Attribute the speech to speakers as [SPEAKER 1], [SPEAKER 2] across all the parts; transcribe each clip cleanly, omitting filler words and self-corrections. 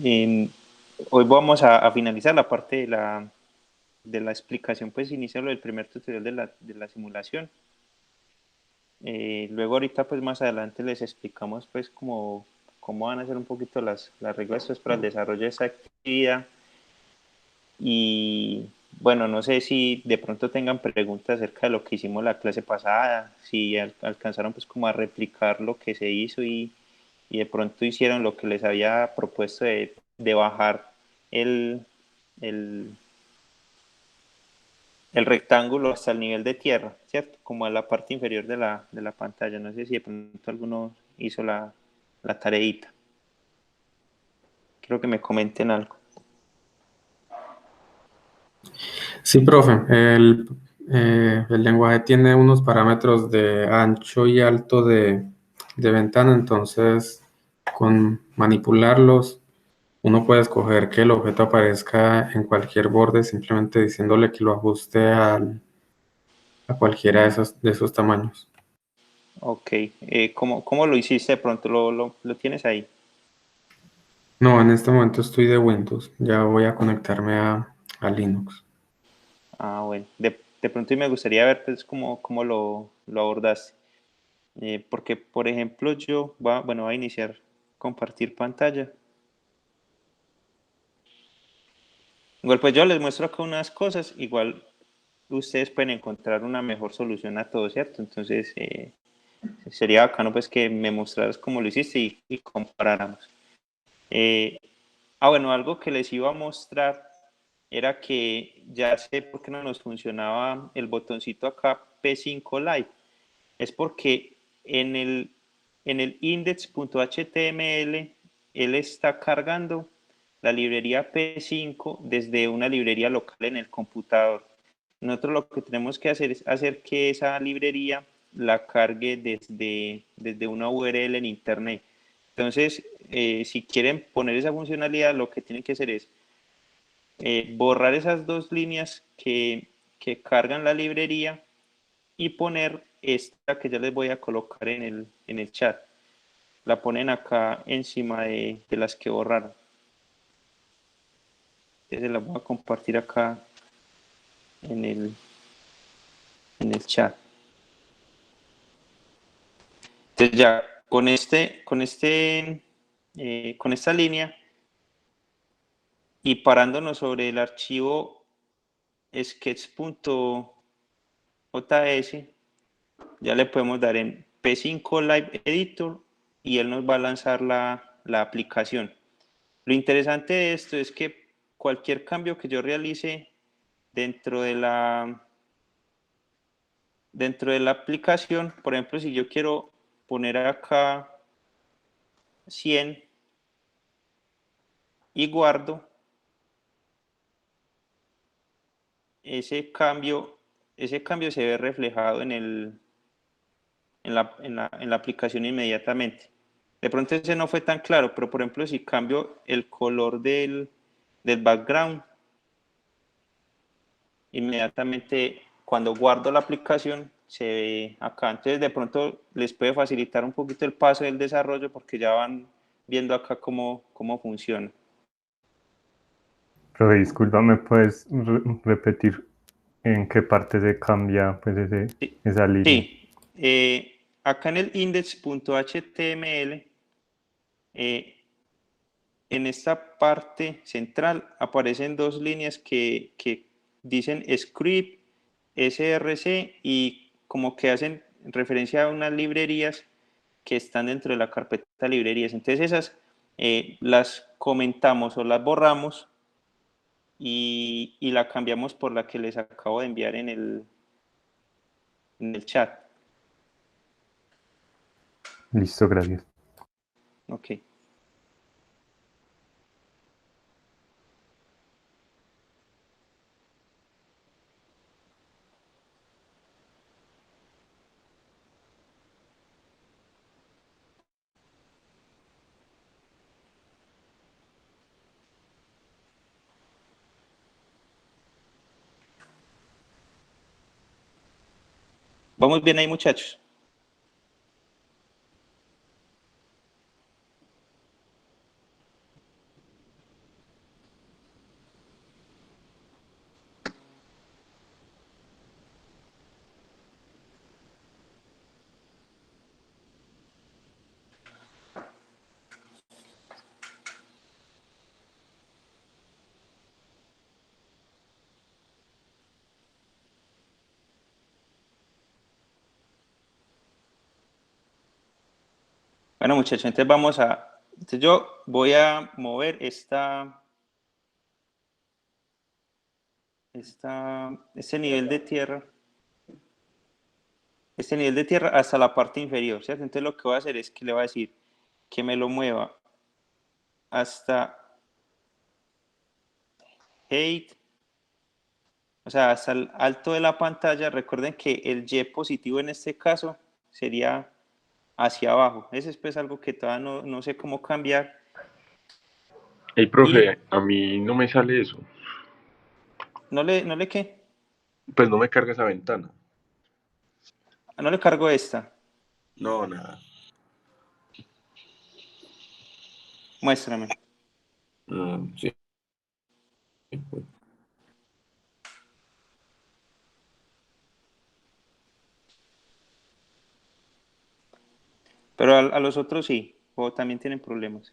[SPEAKER 1] Eh, Hoy vamos a finalizar la parte de la explicación pues inicial del primer tutorial de la simulación. Luego ahorita pues más adelante les explicamos pues cómo van a ser un poquito las reglas pues, para el desarrollo de esa actividad. Y bueno, no sé si de pronto tengan preguntas acerca de lo que hicimos la clase pasada, si alcanzaron pues como a replicar lo que se hizo y de pronto hicieron lo que les había propuesto de bajar el, el, el rectángulo hasta el nivel de tierra, ¿cierto? Como a la parte inferior de la pantalla. No sé si de pronto alguno hizo la tareita. Quiero que me comenten algo.
[SPEAKER 2] Sí, profe, el lenguaje tiene unos parámetros de ancho y alto de ventana, entonces con manipularlos uno puede escoger que el objeto aparezca en cualquier borde simplemente diciéndole que lo ajuste a cualquiera de esos tamaños.
[SPEAKER 1] Ok, ¿cómo lo hiciste de pronto? ¿Lo tienes ahí?
[SPEAKER 2] No, en este momento estoy de Windows, ya voy a conectarme a Linux.
[SPEAKER 1] Ah, bueno, de pronto y me gustaría ver pues cómo lo abordaste. Porque, por ejemplo, bueno, voy a iniciar compartir pantalla. Igual, pues yo les muestro acá unas cosas, igual ustedes pueden encontrar una mejor solución a todo, ¿cierto? Entonces, sería bacano pues que me mostraras cómo lo hiciste y comparáramos. Eh, bueno, algo que les iba a mostrar era que ya sé por qué no nos funcionaba el botoncito acá P5 Live. Es porque en el index.html él está cargando la librería P5 desde una librería local en el computador. Nosotros lo que tenemos que hacer es hacer que esa librería la cargue desde una URL en internet. Entonces, si quieren poner esa funcionalidad, lo que tienen que hacer es borrar esas dos líneas que cargan la librería y poner esta que ya les voy a colocar en el chat. La ponen acá encima de las que borraron. Entonces la voy a compartir acá en en el chat. Entonces ya con esta línea y parándonos sobre el archivo sketch.js, ya le podemos dar en P5 Live Editor y él nos va a lanzar la aplicación. Lo interesante de esto es que cualquier cambio que yo realice dentro dentro de la aplicación, por ejemplo, si yo quiero poner acá 100 y guardo, ese cambio, ese cambio se ve reflejado en la aplicación inmediatamente. De pronto ese no fue tan claro, pero por ejemplo, si cambio el color del background, inmediatamente cuando guardo la aplicación se ve acá. Entonces de pronto les puede facilitar un poquito el paso del desarrollo porque ya van viendo acá cómo funciona.
[SPEAKER 3] Pero disculpa, ¿me puedes repetir en qué parte se cambia pues
[SPEAKER 1] Sí,
[SPEAKER 3] esa línea?
[SPEAKER 1] sí. Acá en el index.html, en esta parte central aparecen dos líneas que dicen script, src y como que hacen referencia a unas librerías que están dentro de la carpeta librerías. Entonces esas las comentamos o las borramos y la cambiamos por la que les acabo de enviar en el chat.
[SPEAKER 3] Listo, gracias.
[SPEAKER 1] Ok. Vamos bien ahí, muchachos. Bueno, muchachos, entonces yo voy a mover este nivel de tierra, hasta la parte inferior, ¿cierto? Entonces lo que voy a hacer es que le voy a decir que me lo mueva hasta height, o sea, hasta el alto de la pantalla. Recuerden que el Y positivo en este caso sería hacia abajo. Ese es pues algo que todavía no sé cómo cambiar.
[SPEAKER 4] Hey,
[SPEAKER 1] Y
[SPEAKER 4] profe, a mí no me sale eso.
[SPEAKER 1] no le qué,
[SPEAKER 4] Pues no me carga esa ventana.
[SPEAKER 1] no le cargo esta.
[SPEAKER 4] No, nada.
[SPEAKER 1] Muéstrame.
[SPEAKER 4] Sí.
[SPEAKER 1] Pero a los otros sí, o también tienen problemas.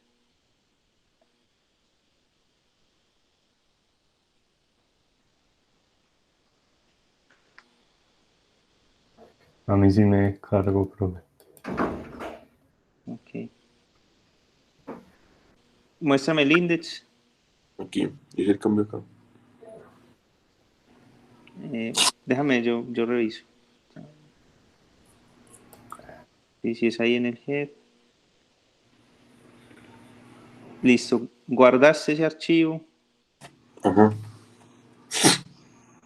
[SPEAKER 3] A mí sí me cargo, profe.
[SPEAKER 1] Ok. Muéstrame el index.
[SPEAKER 4] Aquí, hice el cambio acá.
[SPEAKER 1] Déjame, yo reviso. Y si es ahí en el head. Listo. Guardaste ese archivo.
[SPEAKER 4] Ajá.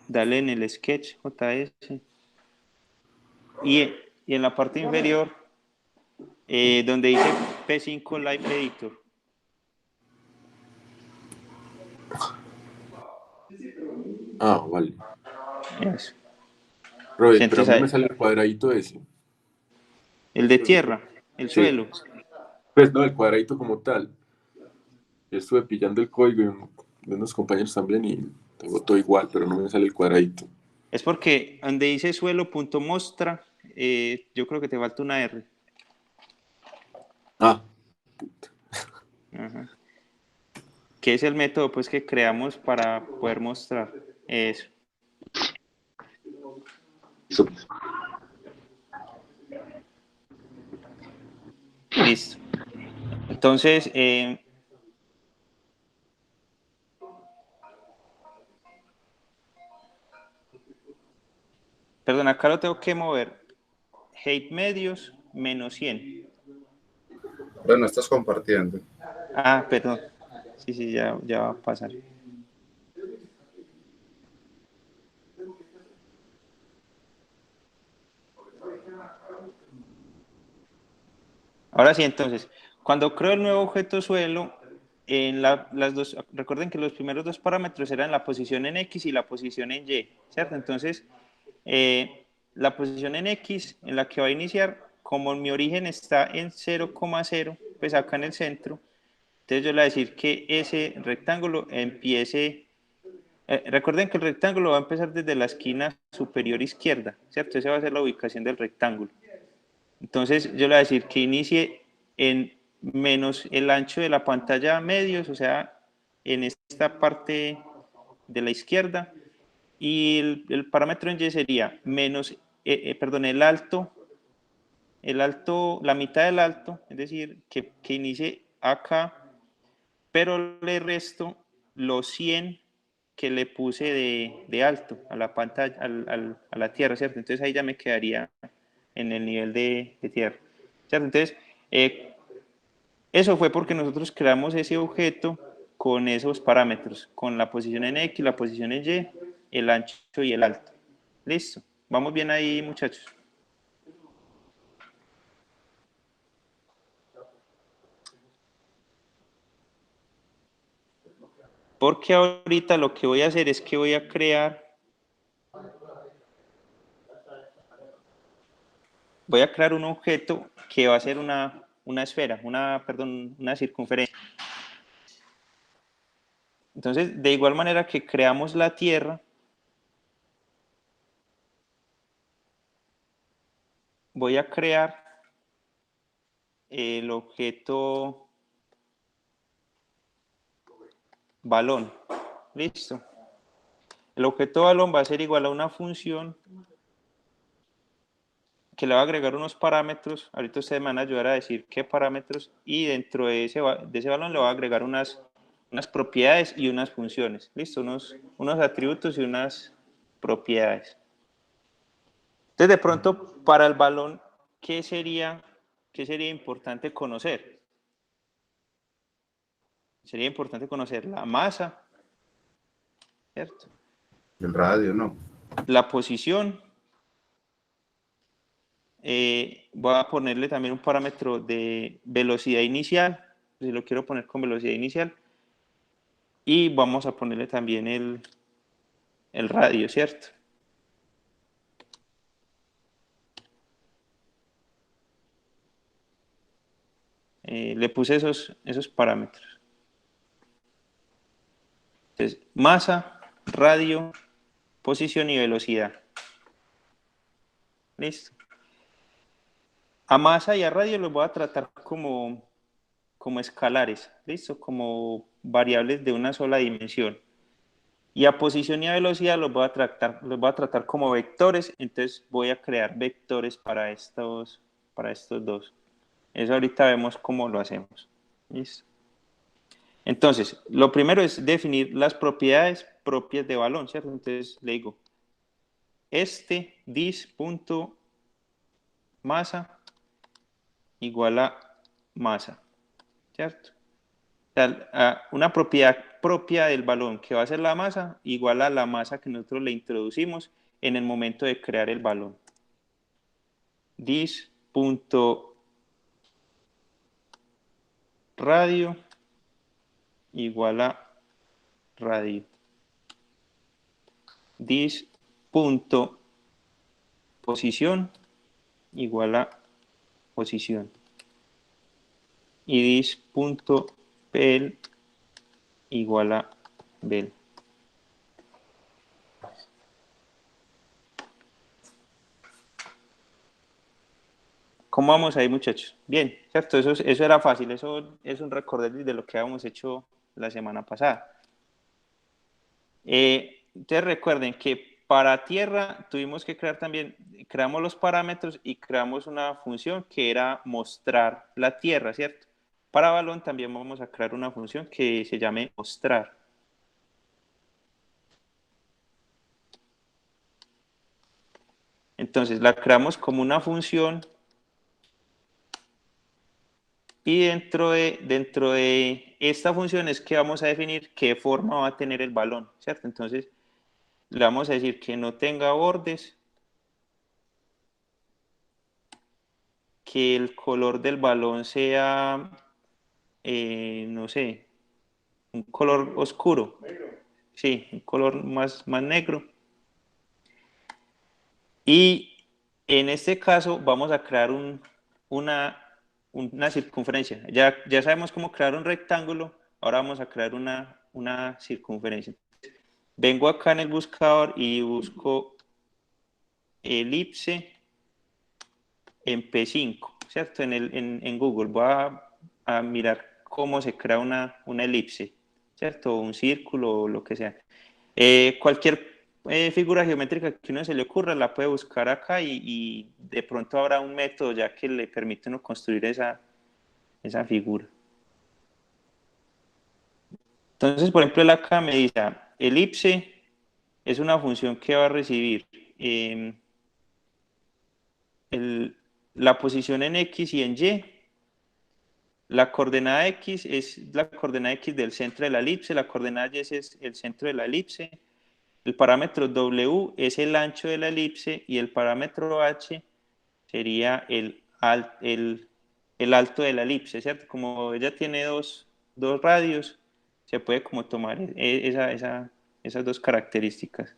[SPEAKER 1] Dale en el sketch JS. Y, y en la parte inferior, donde dice P5 Live Editor.
[SPEAKER 4] Ah, vale.
[SPEAKER 1] Eso.
[SPEAKER 4] Profe,
[SPEAKER 1] Sí,
[SPEAKER 4] pero a
[SPEAKER 1] entonces
[SPEAKER 4] mí no me
[SPEAKER 1] ahí.
[SPEAKER 4] sale el cuadradito ese.
[SPEAKER 1] El de
[SPEAKER 4] Pues yo
[SPEAKER 1] tierra,
[SPEAKER 4] creo.
[SPEAKER 1] el
[SPEAKER 4] Sí.
[SPEAKER 1] suelo.
[SPEAKER 4] Pues no, el cuadradito como tal. Yo estuve pillando el código de unos compañeros también y tengo todo igual, pero no me sale el cuadradito.
[SPEAKER 1] Es porque donde dice suelo.mostra, yo creo que te falta una R.
[SPEAKER 4] Ah,
[SPEAKER 1] Ajá. Que es el método pues que creamos para poder mostrar eso.
[SPEAKER 4] listo, pues.
[SPEAKER 1] Listo. Entonces, perdón, acá lo tengo que mover. Height medios menos 100.
[SPEAKER 5] Bueno, estás compartiendo.
[SPEAKER 1] Ah, perdón. Sí, sí, ya va a pasar. Ahora sí, entonces, cuando creo el nuevo objeto suelo, las dos, recuerden que los primeros dos parámetros eran la posición en X y la posición en Y, ¿cierto? Entonces, la posición en X en la que va a iniciar, como mi origen está en 0,0, pues acá en el centro, entonces yo le voy a decir que ese rectángulo empiece, recuerden que el rectángulo va a empezar desde la esquina superior izquierda, ¿cierto? Esa va a ser la ubicación del rectángulo. Entonces yo le voy a decir que inicie en menos el ancho de la pantalla medios, o sea, en esta parte de la izquierda, y el parámetro en Y sería menos, perdón, la mitad del alto, es decir, que inicie acá, pero le resto los 100 que le puse de alto a la pantalla, a la tierra, ¿cierto? Entonces ahí ya me quedaría en el nivel de tierra, ¿cierto? Entonces, eh, eso fue porque nosotros creamos ese objeto con esos parámetros, con la posición en X, la posición en Y, el ancho y el alto. Listo. Vamos bien ahí, muchachos. Porque ahorita lo que voy a hacer es que voy a crear un objeto que va a ser una esfera, perdón, una circunferencia. Entonces, de igual manera que creamos la Tierra, voy a crear el objeto balón. Listo. El objeto balón va a ser igual a una función que le va a agregar unos parámetros. Ahorita ustedes me van a ayudar a decir qué parámetros, y dentro de ese balón le va a agregar unas propiedades y unas funciones. ¿Listo? Unos atributos y unas propiedades. Entonces, de pronto, para el balón, ¿qué sería importante conocer? Sería importante conocer la masa, ¿cierto?
[SPEAKER 5] El radio, ¿no?
[SPEAKER 1] La posición. Voy a ponerle también un parámetro de velocidad inicial, si lo quiero poner con velocidad inicial. Y vamos a ponerle también el radio, ¿cierto? Le puse esos parámetros. Entonces, masa, radio, posición y velocidad. Listo. A masa y a radio los voy a tratar como escalares, ¿listo? Como variables de una sola dimensión. Y a posición y a velocidad los voy a tratar como vectores. Entonces voy a crear vectores para estos dos. Eso ahorita vemos cómo lo hacemos. ¿Listo? Entonces, lo primero es definir las propiedades propias de balón, ¿cierto? Entonces le digo, dis.masa igual a masa, ¿cierto? O sea, una propiedad propia del balón que va a ser la masa igual a la masa que nosotros le introducimos en el momento de crear el balón. Dis.radio igual a radio. Dis.posición igual a posición. Y dis.pel igual a bel. ¿Cómo vamos ahí, muchachos? Bien, ¿cierto? Eso era fácil, eso es un recordatorio de lo que habíamos hecho la semana pasada. Entonces recuerden que para tierra tuvimos que creamos los parámetros y creamos una función que era mostrar la tierra, ¿cierto? Para balón también vamos a crear una función que se llame mostrar. Entonces la creamos como una función. Y dentro de esta función es que vamos a definir qué forma va a tener el balón, ¿cierto? Entonces, le vamos a decir que no tenga bordes, que el color del balón sea, no sé, un color oscuro. Sí, un color más negro. Y en este caso vamos a crear una circunferencia. Ya sabemos cómo crear un rectángulo, ahora vamos a crear una circunferencia. Vengo acá en el buscador y busco elipse en P5, ¿cierto? En Google voy a mirar cómo se crea una elipse, ¿cierto? Un círculo o lo que sea. Cualquier figura geométrica que uno se le ocurra la puede buscar acá y de pronto habrá un método ya que le permite uno construir esa figura. Entonces, por ejemplo, él acá me dice, elipse es una función que va a recibir la posición en X y en Y. La coordenada X es la coordenada X del centro de la elipse, la coordenada Y es el centro de la elipse, el parámetro W es el ancho de la elipse y el parámetro H sería el alto de la elipse, ¿cierto? Como ella tiene dos radios, se puede como tomar esas dos características.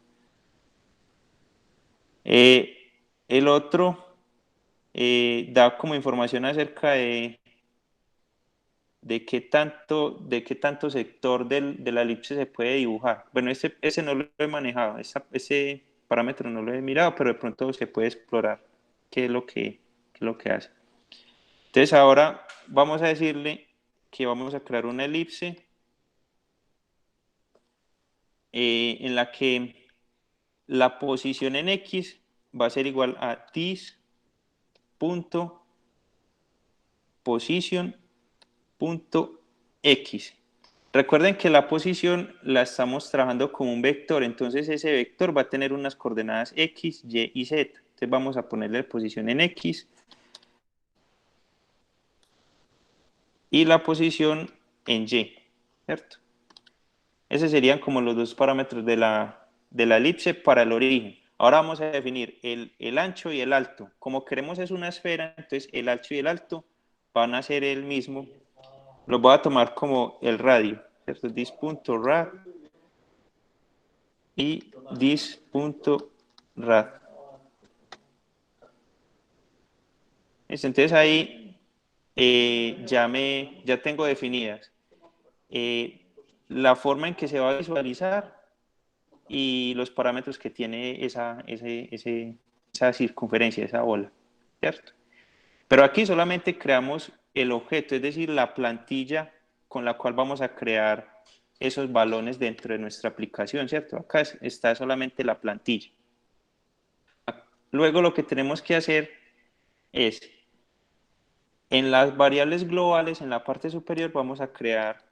[SPEAKER 1] El otro da como información acerca de qué tanto sector de la elipse se puede dibujar. Bueno, ese no lo he manejado, ese parámetro no lo he mirado, pero de pronto se puede explorar qué es lo que hace. Entonces ahora vamos a decirle que vamos a crear una elipse en la que la posición en X va a ser igual a dis punto position punto x. Recuerden que la posición la estamos trabajando como un vector, entonces ese vector va a tener unas coordenadas x, y y z. Entonces vamos a ponerle posición en x y la posición en y, ¿cierto? Esos serían como los dos parámetros de la elipse para el origen. Ahora vamos a definir el ancho y el alto. Como queremos es una esfera, entonces el ancho y el alto van a ser el mismo. Los voy a tomar como el radio, ¿cierto? This.rad y this.rad. Entonces ahí ya tengo definidas la forma en que se va a visualizar y los parámetros que tiene esa circunferencia, esa bola, ¿cierto? Pero aquí solamente creamos el objeto, es decir, la plantilla con la cual vamos a crear esos balones dentro de nuestra aplicación, ¿cierto? Acá está solamente la plantilla. Luego lo que tenemos que hacer es, en las variables globales, en la parte superior, vamos a crear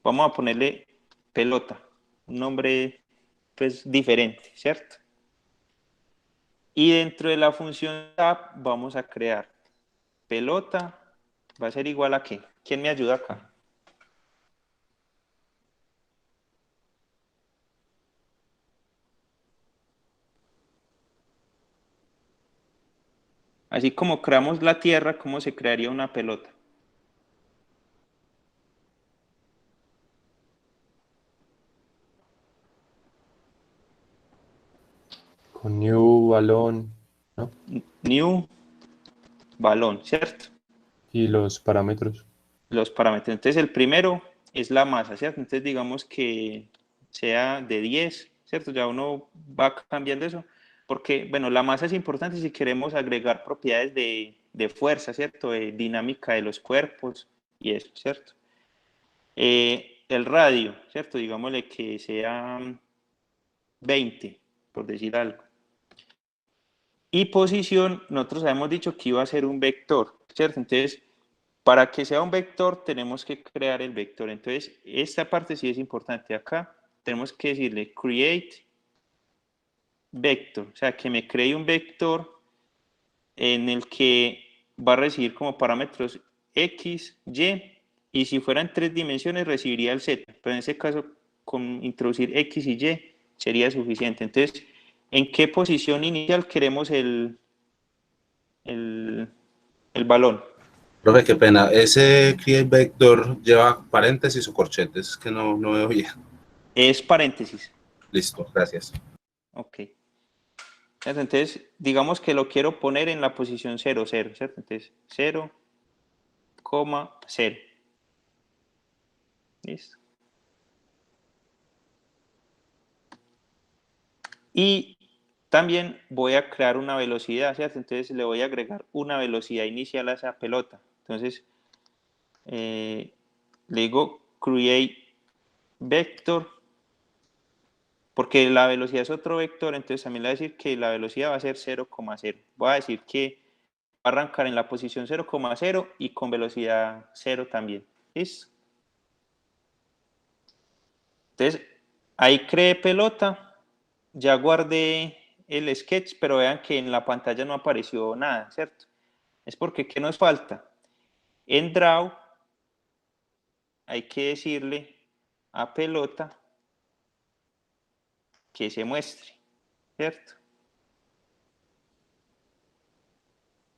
[SPEAKER 1] vamos a ponerle pelota, un nombre pues diferente, ¿cierto? Y dentro de la función tab vamos a crear pelota, va a ser igual a ¿qué? ¿Quién me ayuda acá? Así como creamos la tierra, ¿cómo se crearía una pelota?
[SPEAKER 6] Con new balón, ¿no?
[SPEAKER 1] New balón, ¿cierto?
[SPEAKER 6] Y los parámetros.
[SPEAKER 1] Los parámetros. Entonces el primero es la masa, ¿cierto? Entonces digamos que sea de 10, ¿cierto? Ya uno va cambiando eso, porque, bueno, la masa es importante si queremos agregar propiedades de fuerza, ¿cierto? De dinámica de los cuerpos y eso, ¿cierto? El radio, ¿cierto? Digámosle que sea 20, por decir algo. Y posición, nosotros habíamos dicho que iba a ser un vector, ¿cierto? Entonces, para que sea un vector, tenemos que crear el vector. Entonces, esta parte sí es importante. Acá tenemos que decirle create vector, o sea, que me cree un vector en el que va a recibir como parámetros x, y si fuera en 3 dimensiones recibiría el z, pero en ese caso con introducir x y y sería suficiente. Entonces, ¿en qué posición inicial queremos el, el balón?
[SPEAKER 5] Profe, qué pena. ¿Ese create vector lleva paréntesis o corchetes? Es que no veo bien.
[SPEAKER 1] Es paréntesis.
[SPEAKER 5] Listo, gracias.
[SPEAKER 1] Ok. Entonces, digamos que lo quiero poner en la posición 0, 0, ¿cierto? Entonces, 0, 0. Listo. Y también voy a crear una velocidad, ¿cierto? Entonces le voy a agregar una velocidad inicial a esa pelota. Entonces, le digo create vector, porque la velocidad es otro vector, entonces también le voy a decir que la velocidad va a ser 0,0. Voy a decir que va a arrancar en la posición 0,0 y con velocidad 0 también. ¿Listo? Entonces, ahí creé pelota, ya guardé el sketch, pero vean que en la pantalla no apareció nada, ¿cierto? Es porque, ¿qué nos falta? En Draw hay que decirle a pelota que se muestre, ¿cierto?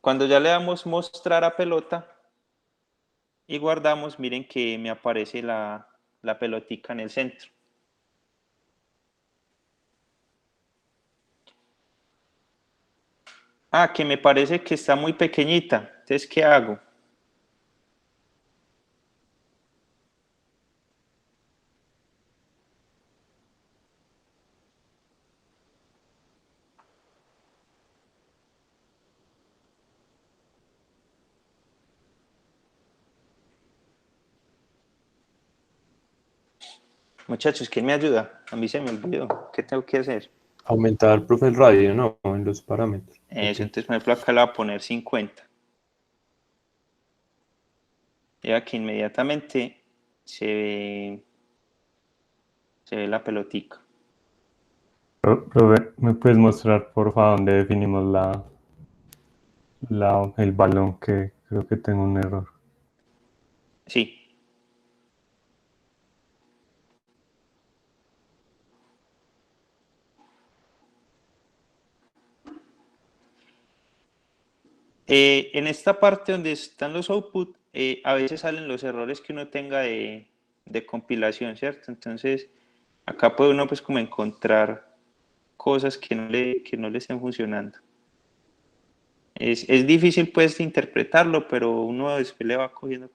[SPEAKER 1] Cuando ya le damos mostrar a pelota y guardamos, miren que me aparece la pelotica en el centro. Ah, que me parece que está muy pequeñita. Entonces, ¿qué hago? Muchachos, ¿quién me ayuda? A mí se me olvidó. ¿Qué tengo que hacer?
[SPEAKER 6] Aumentar, profe, el radio, ¿no? En los parámetros.
[SPEAKER 1] Eso,
[SPEAKER 6] Ok.
[SPEAKER 1] entonces por ejemplo acá le voy a poner 50. Y aquí inmediatamente se ve la pelotica.
[SPEAKER 3] Profe, ¿me puedes mostrar, por favor, dónde definimos el balón? Que creo que tengo un error.
[SPEAKER 1] Sí. En esta parte donde están los output, a veces salen los errores que uno tenga de compilación, ¿cierto? Entonces, acá puede uno pues como encontrar cosas que no le estén funcionando. Es difícil pues interpretarlo, pero uno después le va cogiendo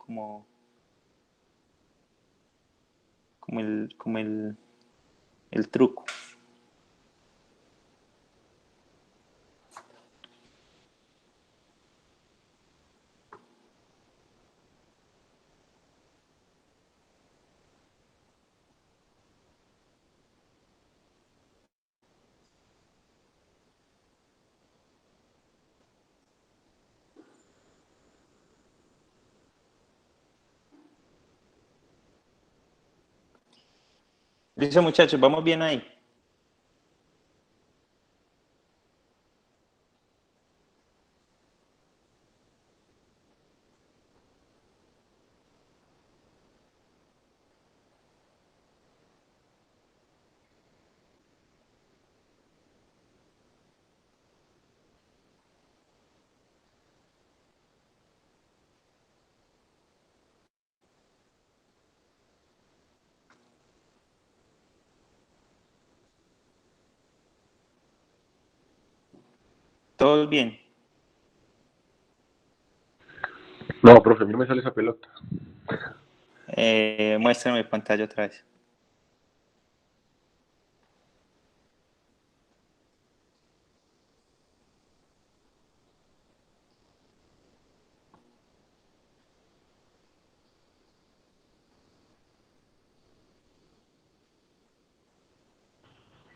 [SPEAKER 1] el truco. Listo, muchachos, vamos bien ahí. Todos bien.
[SPEAKER 4] No, profe, a mí no me sale esa pelota.
[SPEAKER 1] Muéstrame pantalla otra vez.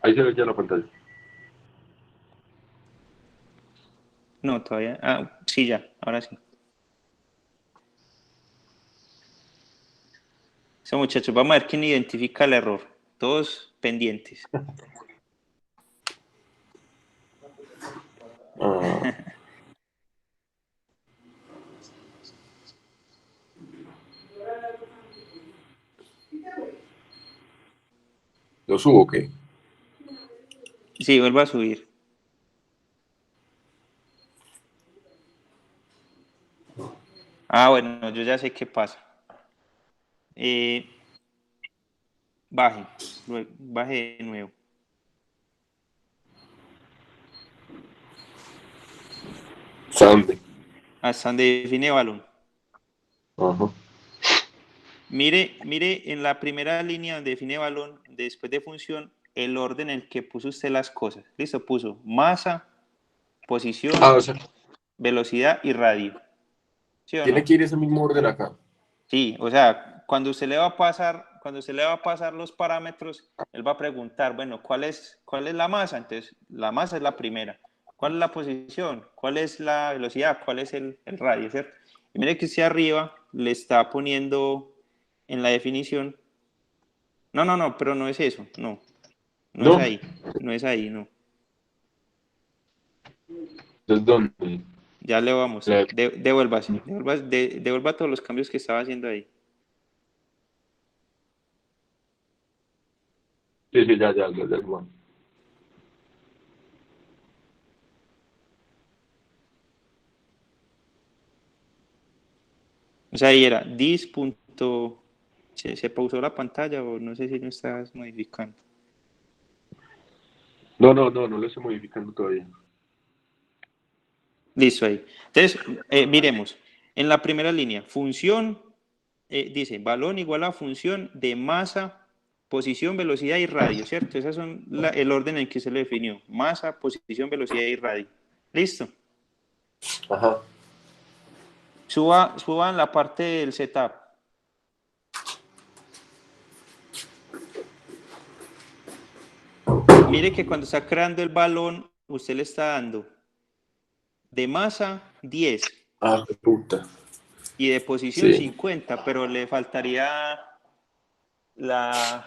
[SPEAKER 4] Ahí se ve ya la pantalla.
[SPEAKER 1] No, todavía. Ah, sí, ya, ahora sí. Eso, muchachos, vamos a ver quién identifica el error. Todos pendientes.
[SPEAKER 4] Ah, ¿lo subo o qué?
[SPEAKER 1] Sí, vuelvo a subir. Ah, bueno, yo ya sé qué pasa. Baje, baje de nuevo.
[SPEAKER 4] ¿Dónde?
[SPEAKER 1] Hasta donde define balón.
[SPEAKER 4] Ajá.
[SPEAKER 1] Mire en la primera línea donde define balón, después de función, el orden en el que puso usted las cosas. Listo, puso masa, posición,
[SPEAKER 4] O sea,
[SPEAKER 1] velocidad y radio. ¿Sí o
[SPEAKER 4] tiene
[SPEAKER 1] no?
[SPEAKER 4] que ir ese mismo orden acá.
[SPEAKER 1] Sí, o sea, cuando usted le va a pasar los parámetros, él va a preguntar, bueno, ¿cuál es la masa? Entonces, la masa es la primera. ¿Cuál es la posición? ¿Cuál es la velocidad? ¿Cuál es el radio? ¿Cierto? Y mire que hacia arriba le está poniendo en la definición. No, pero no es eso. No, no es
[SPEAKER 4] ¿No?
[SPEAKER 1] ahí. No es ahí, no.
[SPEAKER 4] Entonces, ¿dónde?
[SPEAKER 1] Ya le voy a mostrar.
[SPEAKER 4] La-
[SPEAKER 1] Devuélvase. Devuelva todos los cambios que estaba haciendo ahí.
[SPEAKER 4] Sí, sí, ya, Juan.
[SPEAKER 1] O sea, ahí era dis. Se pausó la pantalla o no sé si no estás modificando.
[SPEAKER 4] No lo estoy modificando todavía.
[SPEAKER 1] Listo ahí. Entonces, miremos. En la primera línea, función, dice balón igual a función de masa, posición, velocidad y radio, ¿cierto? Esas son el orden en que se le definió. Masa, posición, velocidad y radio. Listo.
[SPEAKER 4] Ajá.
[SPEAKER 1] Suba en la parte del setup. mire que cuando está creando el balón, usted le está dando de masa 10
[SPEAKER 4] Ah, qué puta.
[SPEAKER 1] y de posición
[SPEAKER 4] Sí.
[SPEAKER 1] 50, pero le faltaría las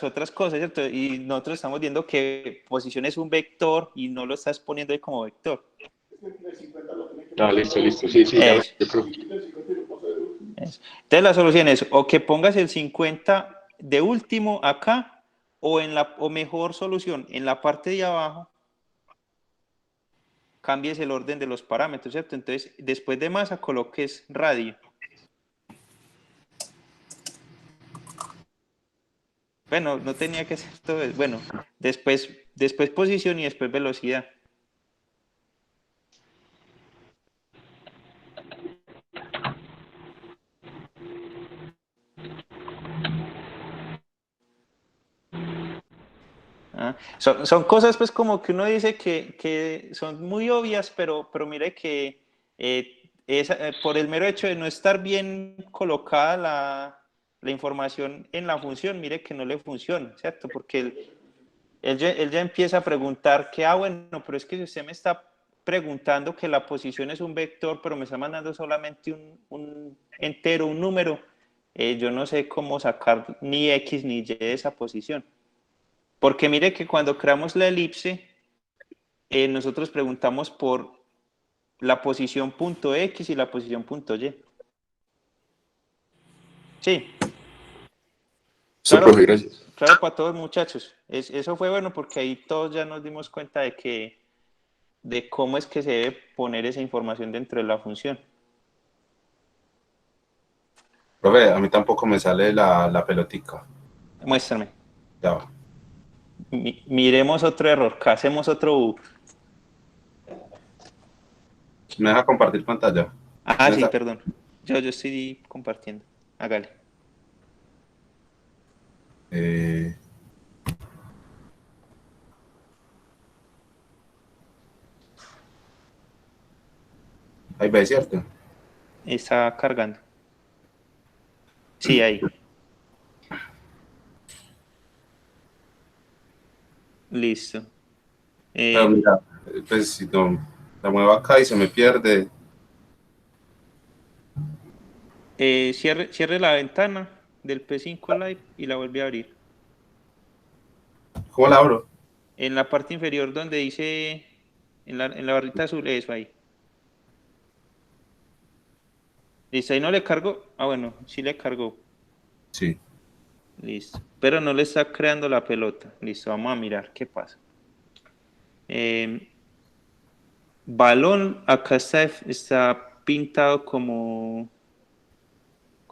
[SPEAKER 1] otras cosas, ¿cierto? Y nosotros estamos viendo que posición es un vector y no lo estás poniendo ahí como vector.
[SPEAKER 4] Ah, listo. Sí, ya
[SPEAKER 1] Eso.
[SPEAKER 4] yo creo.
[SPEAKER 1] Eso. Entonces la solución es o que pongas el 50 de último acá o mejor solución, en la parte de abajo cambies el orden de los parámetros, ¿cierto? Entonces después de masa coloques radio. Bueno, no tenía que ser todo eso. Bueno, después posición y después velocidad. Son cosas pues como que uno dice que son muy obvias, pero mire que por el mero hecho de no estar bien colocada la información en la función, mire que no le funciona, ¿cierto? Porque él ya empieza a preguntar que, bueno, pero es que si usted me está preguntando que la posición es un vector, pero me está mandando solamente un entero, un número, yo no sé cómo sacar ni X ni Y de esa posición. Porque mire que cuando creamos la elipse, nosotros preguntamos por la posición punto X y la posición punto Y. Sí,
[SPEAKER 4] Sí,
[SPEAKER 1] claro,
[SPEAKER 4] profe, gracias.
[SPEAKER 1] claro para todos muchachos. Eso fue bueno porque ahí todos ya nos dimos cuenta de cómo es que se debe poner esa información dentro de la función.
[SPEAKER 5] Profe, a mí tampoco me sale la pelotica.
[SPEAKER 1] Muéstrame.
[SPEAKER 5] Ya va.
[SPEAKER 1] Miremos otro error, hacemos otro bug.
[SPEAKER 5] ¿Me deja compartir pantalla?
[SPEAKER 1] Ah, sí, perdón. Yo estoy compartiendo. Hágale.
[SPEAKER 5] Ahí ve, ¿cierto?
[SPEAKER 1] Está cargando. Sí, ahí. Listo.
[SPEAKER 5] Pero mira, pues si no, la muevo acá y se me pierde.
[SPEAKER 1] Cierre la ventana del P5 Live y la vuelve a abrir.
[SPEAKER 5] ¿Cómo la abro?
[SPEAKER 1] En la parte inferior donde dice, en la barrita azul, eso ahí. Listo, ahí no le cargó. Ah, bueno, sí le cargó.
[SPEAKER 5] Sí.
[SPEAKER 1] Listo. Pero no le está creando la pelota. Listo, vamos a mirar qué pasa. Balón, acá está pintado como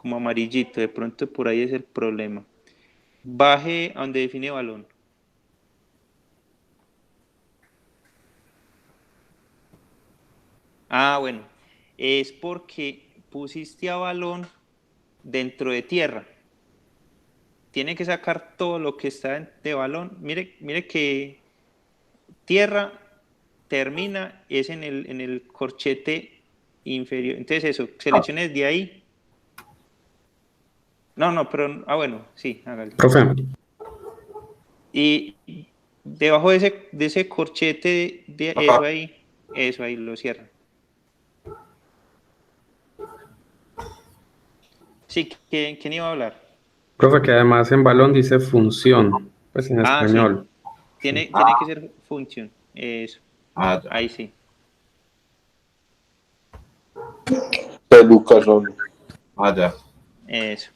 [SPEAKER 1] amarillito. De pronto por ahí es el problema. Baje a donde define balón. Ah, bueno. Es porque pusiste a balón dentro de tierra. Tiene que sacar todo lo que está de balón. Mire que tierra termina, es en el corchete inferior. Entonces eso, seleccione desde ahí. No, pero, bueno, sí, hágale.
[SPEAKER 2] Profe,
[SPEAKER 1] Y debajo de ese corchete, de eso ahí lo cierra. Sí, ¿quién iba a hablar?
[SPEAKER 2] profe, que además en balón dice función, pues en
[SPEAKER 1] Ah, sí.
[SPEAKER 2] español.
[SPEAKER 1] Tiene que ser función. Eso.
[SPEAKER 5] Ah, ya.
[SPEAKER 1] Ahí sí.
[SPEAKER 4] Lucas, hombre.
[SPEAKER 5] Ah, ya.
[SPEAKER 1] Eso.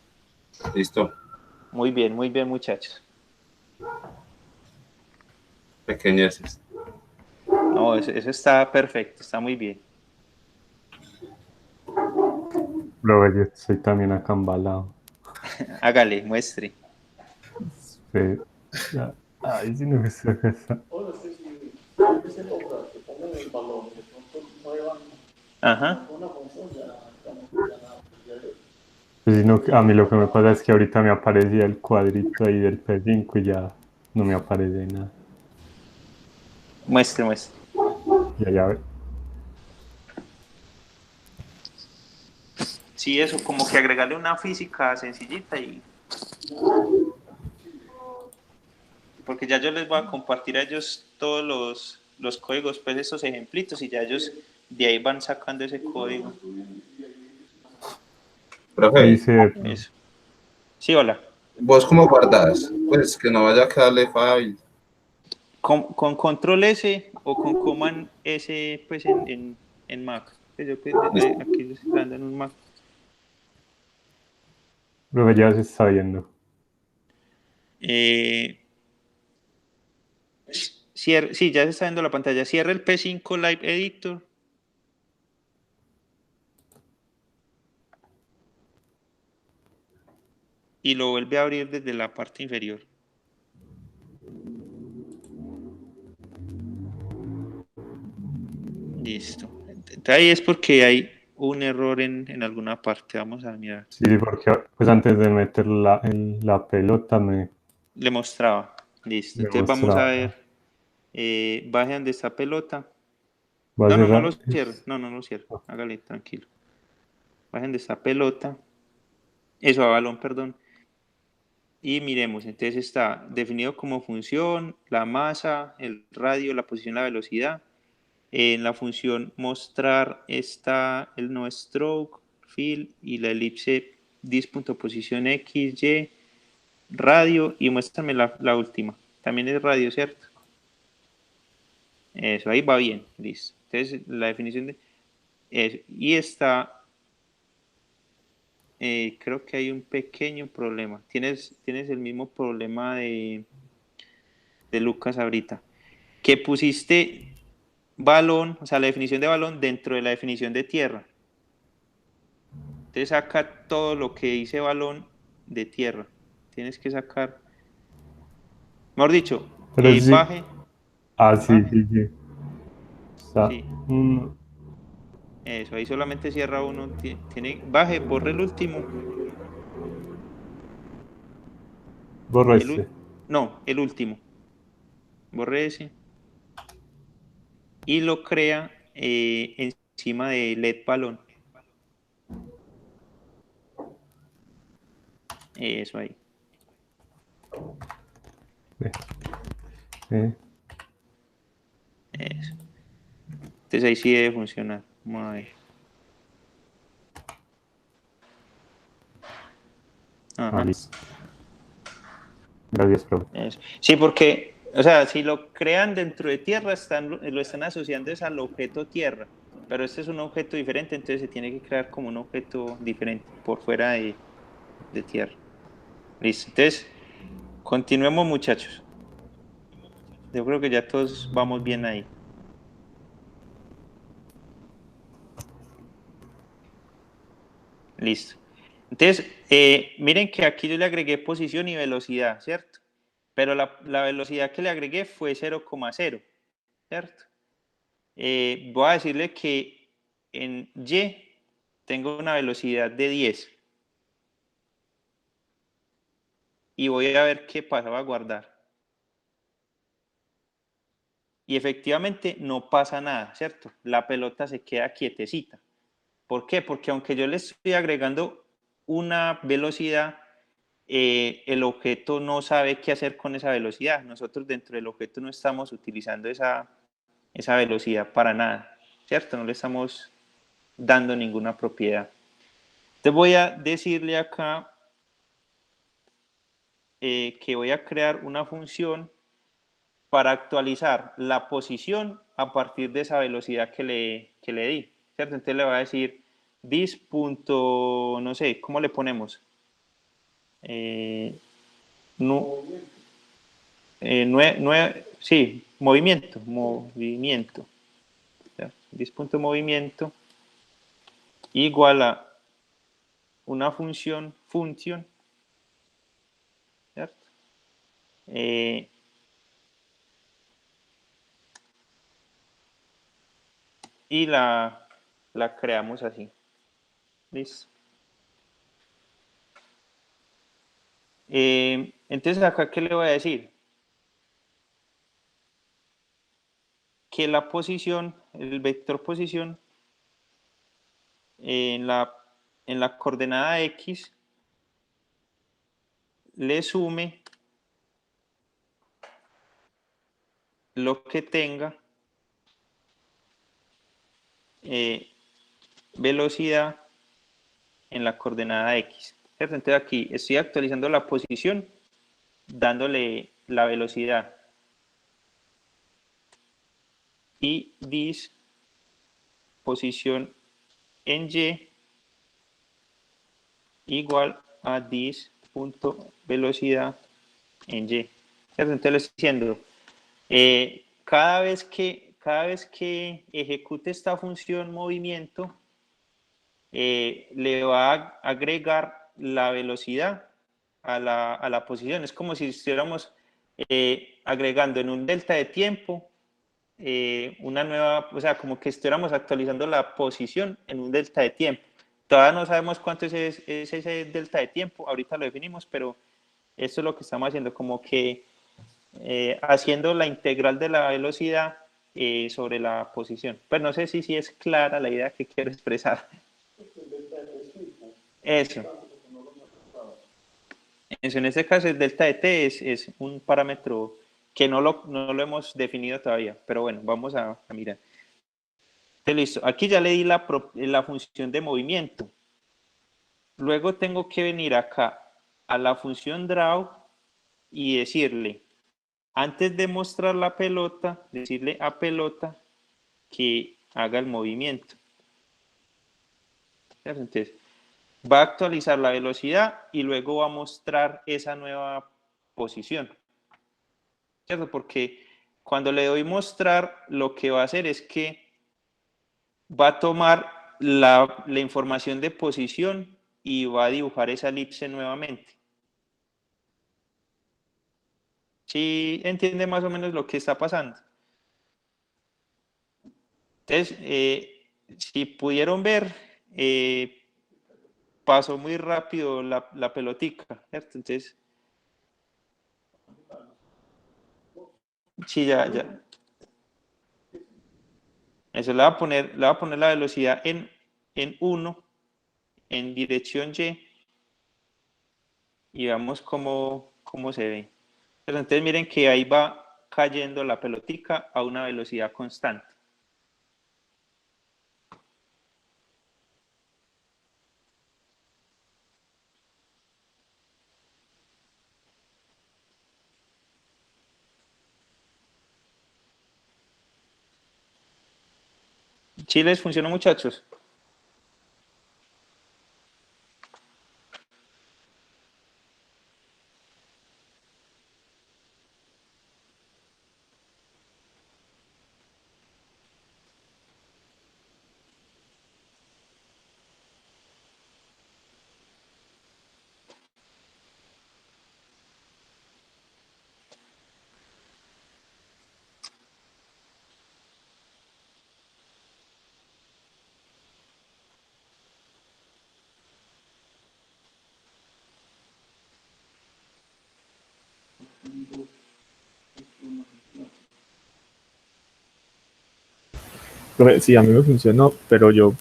[SPEAKER 5] Listo.
[SPEAKER 1] Muy bien, muchachos.
[SPEAKER 5] Pequeñeces.
[SPEAKER 1] No, eso está perfecto, está muy bien.
[SPEAKER 3] Profe, yo estoy también acá embalado.
[SPEAKER 1] Hágale, muestre.
[SPEAKER 3] Sí. Ya. Ay, si no que se está.
[SPEAKER 1] Ajá.
[SPEAKER 3] Sino que a mí lo que me pasa es que ahorita me aparecía el cuadrito ahí del P5 y ya no me aparece nada.
[SPEAKER 1] Muestre.
[SPEAKER 3] Ya ve.
[SPEAKER 1] Sí, eso, como que agregarle una física sencillita y... porque ya yo les voy a compartir a ellos todos los códigos, pues esos ejemplitos, y ya ellos de ahí van sacando ese código.
[SPEAKER 5] Profe,
[SPEAKER 3] Dice,
[SPEAKER 1] Eso. Sí, hola.
[SPEAKER 5] ¿vos cómo guardás? Pues que no vaya a quedarle file.
[SPEAKER 1] Con control S o con command S, pues en Mac. Pues yo aquí estoy trabajando en un Mac.
[SPEAKER 3] profe, ya se está viendo.
[SPEAKER 1] Sí, ya se está viendo la pantalla. Cierra el P5 Live Editor. Y lo vuelve a abrir desde la parte inferior. Listo. Entonces, ahí es porque hay un error en alguna parte. Vamos a mirar.
[SPEAKER 3] Sí, porque pues antes de meter la pelota me
[SPEAKER 1] Le mostraba. Listo. Entonces vamos a
[SPEAKER 3] mostraba.
[SPEAKER 1] ver. Baje donde está pelota.
[SPEAKER 3] ¿Va a
[SPEAKER 1] No lo
[SPEAKER 3] cerrar?
[SPEAKER 1] cierre. No lo cierre. Hágale, tranquilo. Bajen de esta pelota. Eso, a balón, perdón. Y miremos, entonces está definido como función, la masa, el radio, la posición, la velocidad. En la función mostrar está el no stroke, fill y la elipse dis.posición x, y, radio, y muéstrame la última. También es radio, ¿cierto? Eso, ahí va bien, listo. Entonces la definición de eso. Y está, creo que hay un pequeño problema. Tienes el mismo problema de Lucas ahorita. Que pusiste balón, o sea, la definición de balón dentro de la definición de tierra. Entonces saca todo lo que dice balón de tierra. Tienes que sacar, mejor dicho,
[SPEAKER 3] Pero sí.
[SPEAKER 1] baje,
[SPEAKER 3] Ah, sí,
[SPEAKER 1] baje,
[SPEAKER 3] sí, sí. Está
[SPEAKER 1] sí,
[SPEAKER 3] uno.
[SPEAKER 1] eso, ahí solamente cierra uno, baje, borre el último,
[SPEAKER 3] Borra este.
[SPEAKER 1] no, el último, borre ese, y lo crea encima de LED balón. Eso ahí.
[SPEAKER 3] Eh,
[SPEAKER 1] Eso. Entonces ahí sí debe funcionar. Vamos a ver. Ajá.
[SPEAKER 3] listo. Gracias, profe.
[SPEAKER 1] Eso. Sí, porque, o sea, si lo crean dentro de tierra, lo están asociando es al objeto tierra, pero este es un objeto diferente, entonces se tiene que crear como un objeto diferente por fuera de tierra. Listo, entonces, continuemos muchachos. Yo creo que ya todos vamos bien ahí. Listo. Entonces, miren que aquí yo le agregué posición y velocidad, ¿cierto? Pero la velocidad que le agregué fue 0,0, ¿cierto? Voy a decirle que en Y tengo una velocidad de 10 y voy a ver qué pasa, voy a guardar. Y efectivamente no pasa nada, ¿cierto? La pelota se queda quietecita. ¿Por qué? Porque aunque yo le estoy agregando una velocidad, el objeto no sabe qué hacer con esa velocidad. Nosotros dentro del objeto no estamos utilizando esa velocidad para nada, ¿cierto? No le estamos dando ninguna propiedad. Te voy a decirle acá que voy a crear una función para actualizar la posición a partir de esa velocidad que le di, ¿cierto? Entonces le voy a decir this. No sé, ¿cómo le ponemos? No, sí, movimiento, this.movimiento igual a una función, ¿cierto? Y la creamos así. Listo. Entonces acá, ¿qué le voy a decir? Que la posición, el vector posición en la coordenada X le sume lo que tenga velocidad en la coordenada X. ¿Cierto? Entonces aquí estoy actualizando la posición dándole la velocidad. Y this posición en Y igual a this punto velocidad en Y. ¿Cierto? Entonces le estoy diciendo, cada vez que ejecute esta función movimiento, le va a agregar la velocidad a la posición. Es como si estuviéramos agregando en un delta de tiempo una nueva, o sea, como que estuviéramos actualizando la posición en un delta de tiempo. Todavía no sabemos cuánto es ese delta de tiempo, ahorita lo definimos, pero esto es lo que estamos haciendo, como que haciendo la integral de la velocidad sobre la posición. Pues no sé si es clara la idea que quiero expresar. Eso. En este caso el delta de t es un parámetro que no lo hemos definido todavía, pero bueno, vamos a mirar. Entonces, listo. Aquí ya le di la función de movimiento. Luego tengo que venir acá a la función draw y decirle, antes de mostrar la pelota, decirle a pelota que haga el movimiento. Entonces, va a actualizar la velocidad y luego va a mostrar esa nueva posición. ¿Cierto? Porque cuando le doy mostrar, lo que va a hacer es que va a tomar la información de posición y va a dibujar esa elipse nuevamente. ¿Sí entiende más o menos lo que está pasando? Entonces, si pudieron ver, pasó muy rápido la pelotica, ¿cierto? Entonces, sí, ya. Eso le va a poner la velocidad en 1, en dirección Y, y vemos cómo se ve. Pero entonces miren que ahí va cayendo la pelotica a una velocidad constante. ¿Sí les funcionó, muchachos?
[SPEAKER 7] Profe, sí, a mí me funcionó, pero yo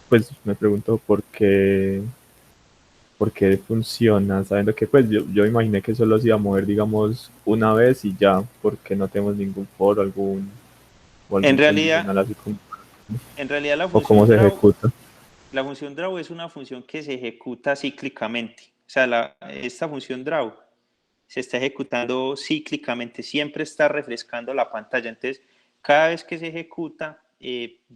[SPEAKER 7] pues me pregunto por qué funciona, sabiendo que pues yo imaginé que solo se iba a mover, digamos, una vez y ya, porque no tenemos ningún foro, o
[SPEAKER 1] En
[SPEAKER 7] algún
[SPEAKER 1] realidad,
[SPEAKER 7] condicional así como,
[SPEAKER 1] la
[SPEAKER 7] o cómo
[SPEAKER 1] función
[SPEAKER 7] se
[SPEAKER 1] draw,
[SPEAKER 7] ejecuta.
[SPEAKER 1] la función draw es una función que se ejecuta cíclicamente. O sea, esta función draw se está ejecutando cíclicamente, siempre está refrescando la pantalla. Entonces, cada vez que se ejecuta,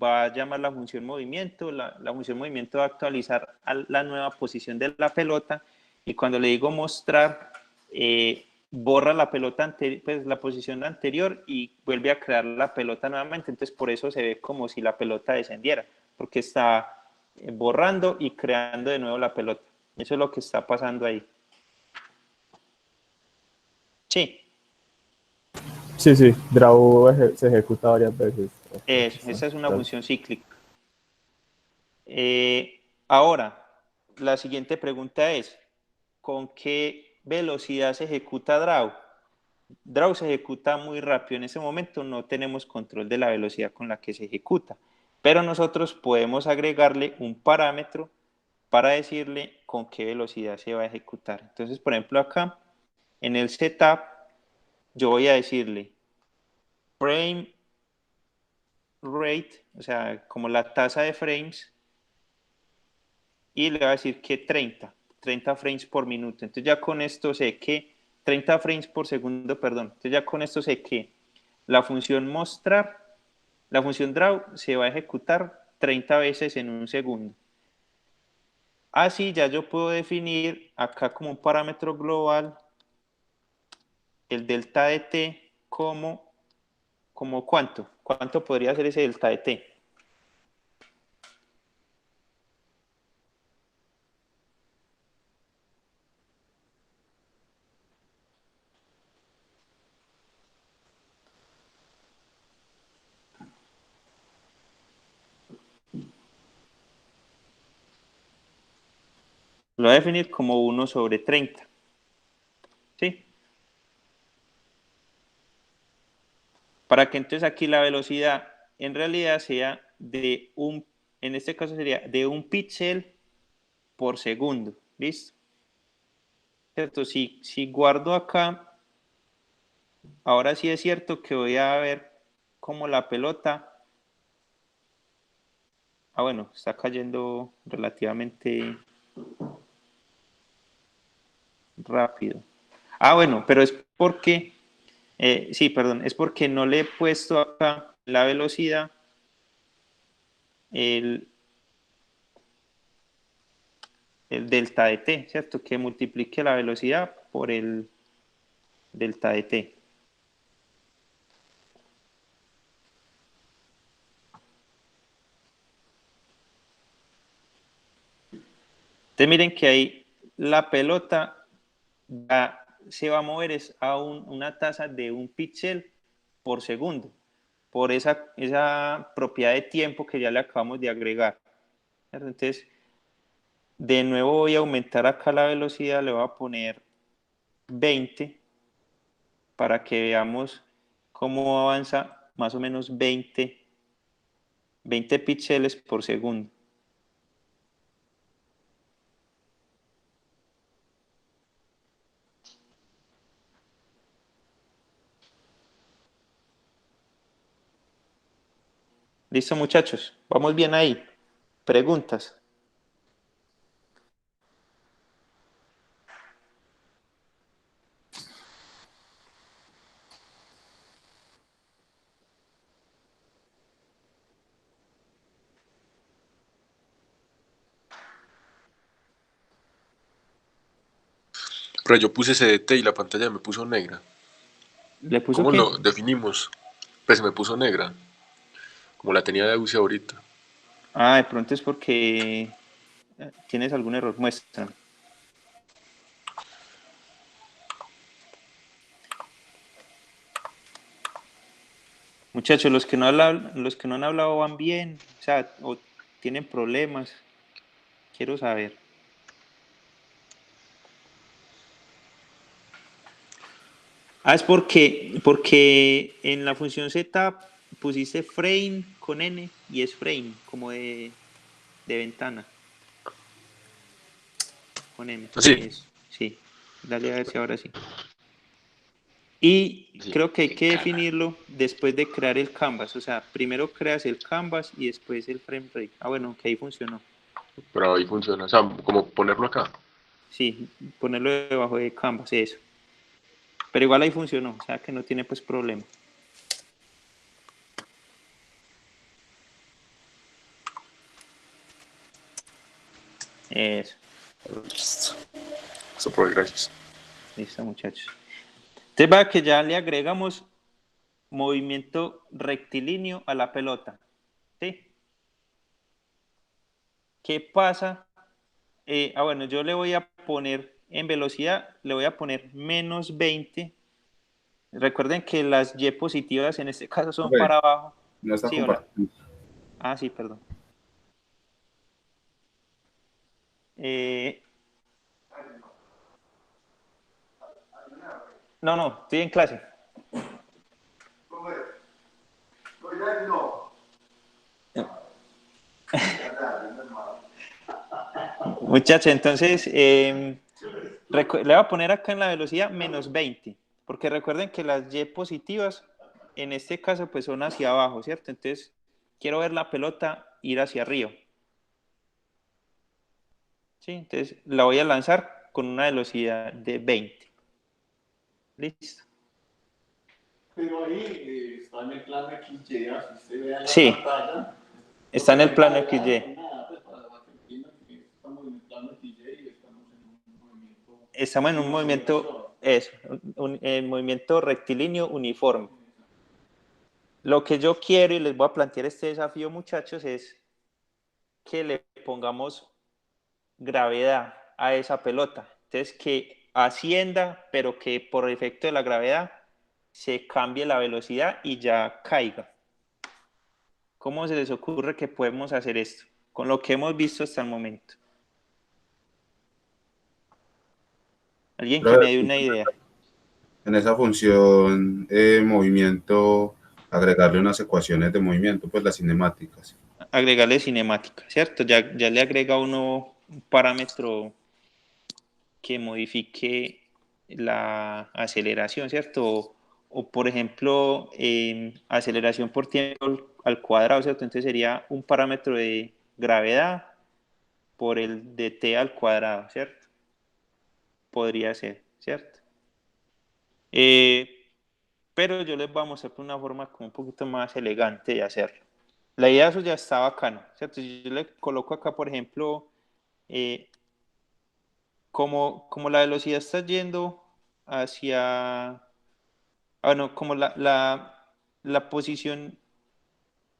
[SPEAKER 1] va a llamar la función movimiento, la función movimiento va a actualizar a la nueva posición de la pelota, y cuando le digo mostrar, borra la pelota pues la posición anterior y vuelve a crear la pelota nuevamente. Entonces, por eso se ve como si la pelota descendiera, porque está borrando y creando de nuevo la pelota. Eso es lo que está pasando ahí. Sí.
[SPEAKER 7] Sí, draw se ejecuta varias veces.
[SPEAKER 1] Esa es una función cíclica. Ahora, la siguiente pregunta es, ¿con qué velocidad se ejecuta draw? Draw se ejecuta muy rápido. En ese momento no tenemos control de la velocidad con la que se ejecuta, pero nosotros podemos agregarle un parámetro para decirle con qué velocidad se va a ejecutar. Entonces, por ejemplo, acá en el setup, yo voy a decirle frame rate, o sea, como la tasa de frames, y le voy a decir que 30 frames por minuto. Entonces ya con esto sé que 30 frames por segundo, perdón. Entonces ya con esto sé que la función mostrar, la función draw se va a ejecutar 30 veces en un segundo. Así ya yo puedo definir acá como un parámetro global el delta de t como ¿cuánto podría ser ese delta de t? Lo voy a definir como 1 sobre 30. ¿Sí? Para que entonces aquí la velocidad en realidad sea en este caso sería de 1 píxel por segundo. ¿Listo? ¿Cierto? Si guardo acá, ahora sí es cierto que voy a ver cómo la pelota, bueno, está cayendo relativamente rápido. Bueno, pero es porque, sí, perdón, es porque no le he puesto acá la velocidad, el delta de t, ¿cierto? Que multiplique la velocidad por el delta de t. Entonces miren que ahí la pelota ya se va a mover a una tasa de 1 píxel por segundo, por esa propiedad de tiempo que ya le acabamos de agregar. Entonces, de nuevo voy a aumentar acá la velocidad, le voy a poner 20 para que veamos cómo avanza más o menos 20 píxeles por segundo. ¿Listo, muchachos? ¿Vamos bien ahí? ¿Preguntas?
[SPEAKER 4] Pero yo puse CDT y la pantalla me puso negra.
[SPEAKER 1] ¿Le puso
[SPEAKER 4] ¿Cómo
[SPEAKER 1] qué?
[SPEAKER 4] lo definimos? Pues me puso negra, como la tenía de UCI ahorita.
[SPEAKER 1] De pronto es porque tienes algún error. Muestra. Muchachos, los que no han hablado van bien, o sea, o tienen problemas. Quiero saber. Es porque en la función setup pusiste frame con n y es frame, como de ventana. Con n.
[SPEAKER 4] ¿Sí?
[SPEAKER 1] Sí. Dale a ver si ahora sí. Y
[SPEAKER 4] Sí.
[SPEAKER 1] creo que hay que definirlo después de crear el canvas. O sea, primero creas el canvas y después el frame rate. Bueno, que ahí funcionó.
[SPEAKER 4] Pero ahí funciona. O sea, como ponerlo acá.
[SPEAKER 1] Sí, ponerlo debajo de canvas, eso. Pero igual ahí funcionó, o sea que no tiene pues problema. Eso.
[SPEAKER 4] Eso por gracias.
[SPEAKER 1] Listo, muchachos. Entonces va que ya le agregamos movimiento rectilíneo a la pelota. ¿Sí? ¿Qué pasa? Bueno, yo le voy a poner en velocidad, le voy a poner menos 20. Recuerden que las Y positivas en este caso son para abajo.
[SPEAKER 8] No está
[SPEAKER 1] Sí, hola.
[SPEAKER 8] compartiendo.
[SPEAKER 1] Sí, perdón. No, estoy en clase. Muchachos, entonces le voy a poner acá en la velocidad menos 20, porque recuerden que las Y positivas en este caso pues son hacia abajo, ¿cierto? Entonces quiero ver la pelota ir hacia arriba. ¿Sí? Entonces la voy a lanzar con una velocidad de 20. Listo.
[SPEAKER 8] Pero ahí está en el plano XY, así se ve en la
[SPEAKER 1] Sí,
[SPEAKER 8] pantalla.
[SPEAKER 1] está en el plano XY.
[SPEAKER 8] Nada, pues para que entiendan que estamos en el plano XY y estamos en un movimiento.
[SPEAKER 1] Estamos en un movimiento, movimiento rectilíneo uniforme. Lo que yo quiero y les voy a plantear este desafío, muchachos, es que le pongamos gravedad a esa pelota. Entonces, que ascienda, pero que por efecto de la gravedad se cambie la velocidad y ya caiga. ¿Cómo se les ocurre que podemos hacer esto? Con lo que hemos visto hasta el momento. Alguien que me dé una idea.
[SPEAKER 5] En esa función movimiento, agregarle unas ecuaciones de movimiento, pues las cinemáticas.
[SPEAKER 1] Agregarle cinemática, ¿cierto? Ya le agrega uno un parámetro que modifique la aceleración, ¿cierto? O por ejemplo, aceleración por tiempo al cuadrado, ¿cierto? Entonces sería un parámetro de gravedad por el de t al cuadrado, ¿cierto? Podría ser, ¿cierto? Pero yo les voy a mostrar una forma como un poquito más elegante de hacerlo. La idea de eso ya está bacano, ¿cierto? Si yo le coloco acá, por ejemplo, como la velocidad está yendo hacia, bueno, como la posición,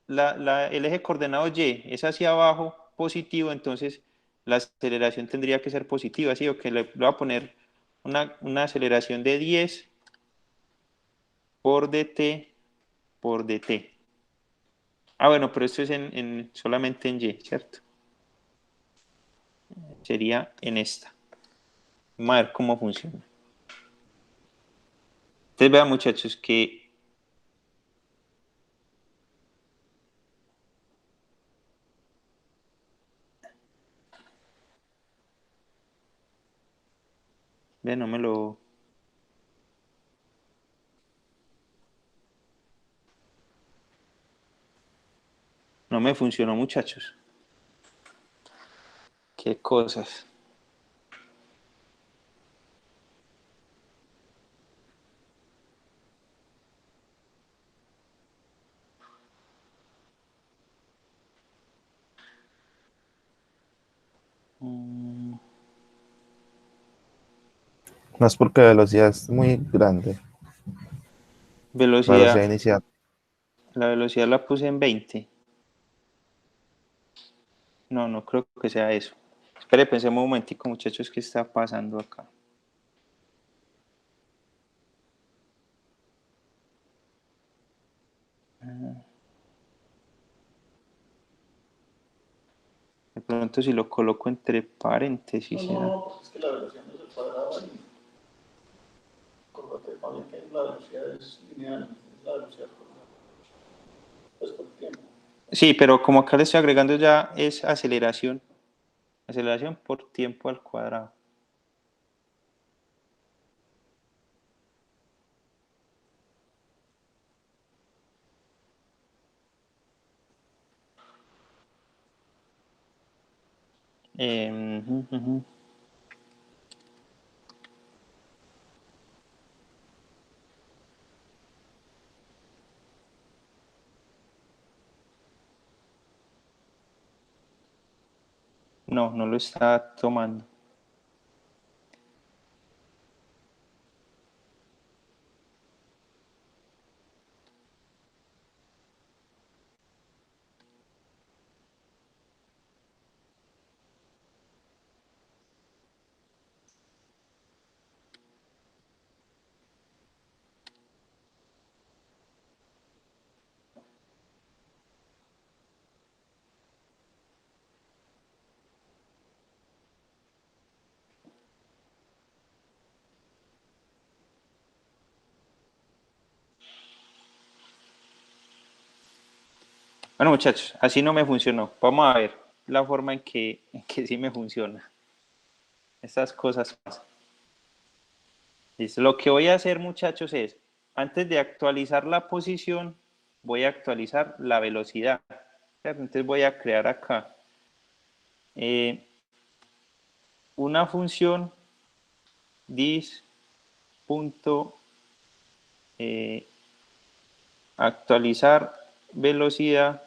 [SPEAKER 1] el eje coordenado Y es hacia abajo positivo, entonces la aceleración tendría que ser positiva, ¿sí? O que le voy a poner una aceleración de 10 por dt por dt. Ah, bueno, pero esto es solamente en Y, ¿cierto? Sería en esta. Vamos a ver cómo funciona. Entonces vean, muchachos, que vean, no me funcionó, muchachos. Qué cosas.
[SPEAKER 9] No es porque la velocidad es muy grande. La velocidad
[SPEAKER 1] Velocidad.
[SPEAKER 9] inicial.
[SPEAKER 1] La velocidad la puse en 20. No, no creo que sea eso. Espere, pensemos un momentico, muchachos, ¿qué está pasando acá? De pronto si lo coloco entre paréntesis.
[SPEAKER 8] No, pues es que la velocidad no es el cuadrado ahí. Acuérdate, más bien que la velocidad es lineal, es la velocidad pues por tiempo.
[SPEAKER 1] Sí, pero como acá le estoy agregando ya es aceleración. Aceleración por tiempo al cuadrado. Uh -huh. No, no lo está tomando. Bueno, muchachos, así no me funcionó. Vamos a ver la forma en que sí me funciona. Estas cosas pasan. Listo. Lo que voy a hacer, muchachos, es antes de actualizar la posición, voy a actualizar la velocidad. ¿Cierto? Entonces voy a crear acá una función this punto actualizar velocidad,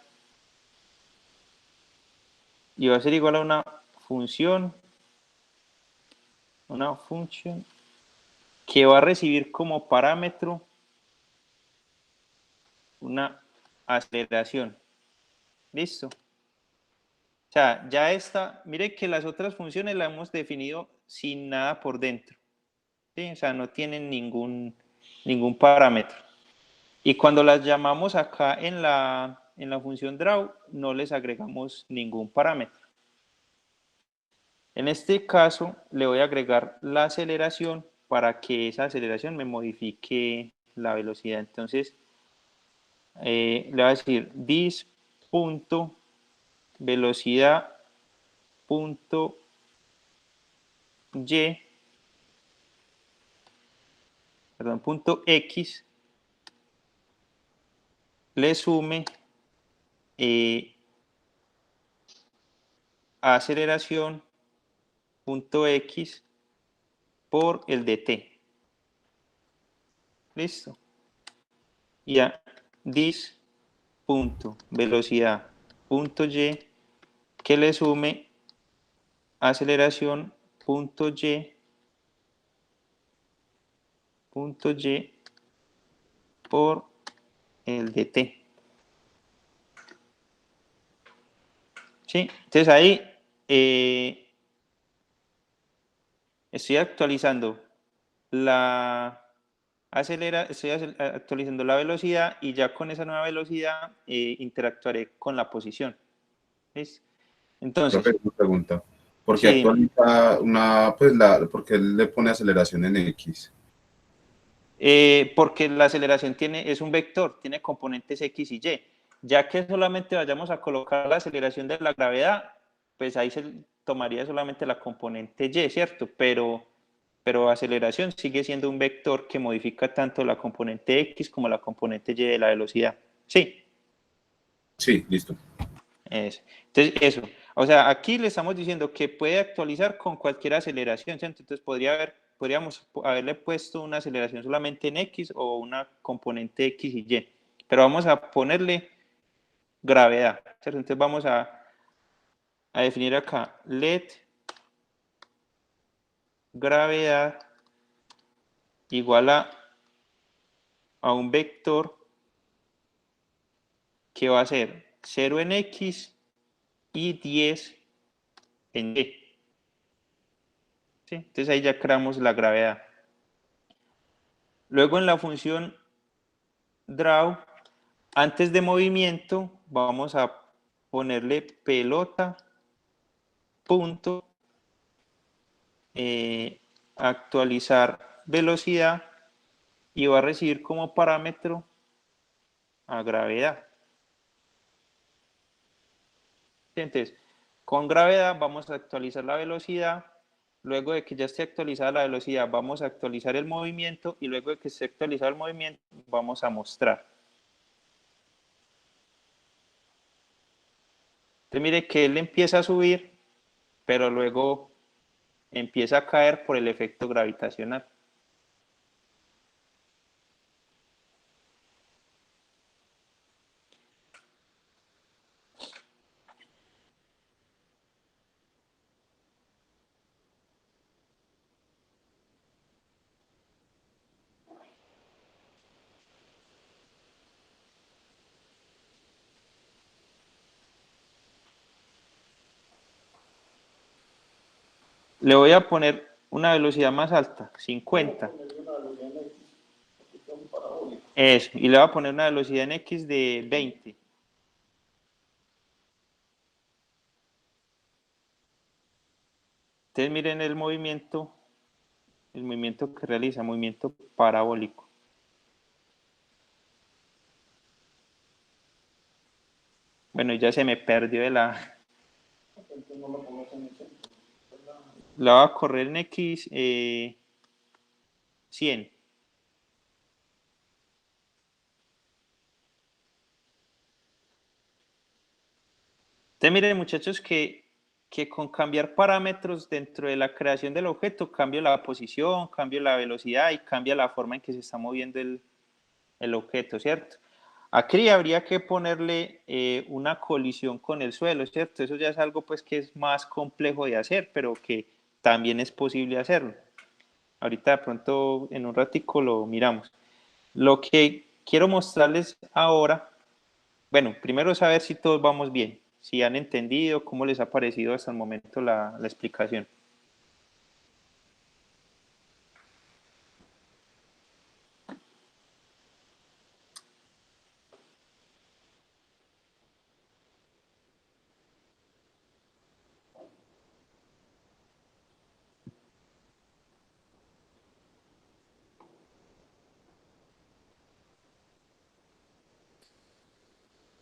[SPEAKER 1] y va a ser igual a una función que va a recibir como parámetro una aceleración. Listo. O sea, ya está, mire que las otras funciones las hemos definido sin nada por dentro. ¿Sí? O sea, no tienen ningún parámetro. Y cuando las llamamos acá en la función draw, no les agregamos ningún parámetro. En este caso, le voy a agregar la aceleración para que esa aceleración me modifique la velocidad. Entonces, le voy a decir this punto velocidad punto punto x le sume aceleración punto x por el de t. Listo. Y a this punto velocidad punto y que le sume aceleración punto y por el de t. ¿Sí? Entonces ahí estoy actualizando estoy actualizando la velocidad, y ya con esa nueva velocidad interactuaré con la posición. ¿Listo? Entonces,
[SPEAKER 5] Profe, una pregunta. ¿Por qué
[SPEAKER 1] sí,
[SPEAKER 5] actualiza por qué le pone aceleración en X?
[SPEAKER 1] porque la aceleración es un vector, tiene componentes X y Y. Ya que solamente vayamos a colocar la aceleración de la gravedad, pues ahí se tomaría solamente la componente Y, ¿cierto? Pero aceleración sigue siendo un vector que modifica tanto la componente X como la componente Y de la velocidad. ¿Sí?
[SPEAKER 5] Sí, listo.
[SPEAKER 1] Eso. Entonces, eso. O sea, aquí le estamos diciendo que puede actualizar con cualquier aceleración, ¿cierto? Entonces podríamos haberle puesto una aceleración solamente en X o una componente X y Y. Pero vamos a ponerle gravedad, ¿cierto? Entonces vamos a definir acá let gravedad igual a un vector que va a ser 0 en X y 10 en Y. ¿Sí? Entonces ahí ya creamos la gravedad. Luego en la función draw, antes de movimiento, vamos a ponerle pelota punto actualizar velocidad, y va a recibir como parámetro a gravedad. Entonces, con gravedad vamos a actualizar la velocidad. Luego de que ya esté actualizada la velocidad, vamos a actualizar el movimiento, y luego de que esté actualizado el movimiento, vamos a mostrar. Entonces mire que él empieza a subir, pero luego empieza a caer por el efecto gravitacional. Le voy a poner una velocidad más alta, 50. Eso, y le voy a poner una velocidad en X de 20. Entonces miren el movimiento que realiza, movimiento parabólico. Bueno, ya se me perdió de la... La voy a correr en X 100. Entonces, miren, muchachos, que con cambiar parámetros dentro de la creación del objeto, cambio la posición, cambio la velocidad y cambia la forma en que se está moviendo el objeto, ¿cierto? Aquí habría que ponerle una colisión con el suelo, ¿cierto? Eso ya es algo pues que es más complejo de hacer, pero que también es posible hacerlo. Ahorita de pronto en un ratico lo miramos. Lo que quiero mostrarles ahora, bueno, primero saber si todos vamos bien, si han entendido, cómo les ha parecido hasta el momento la explicación.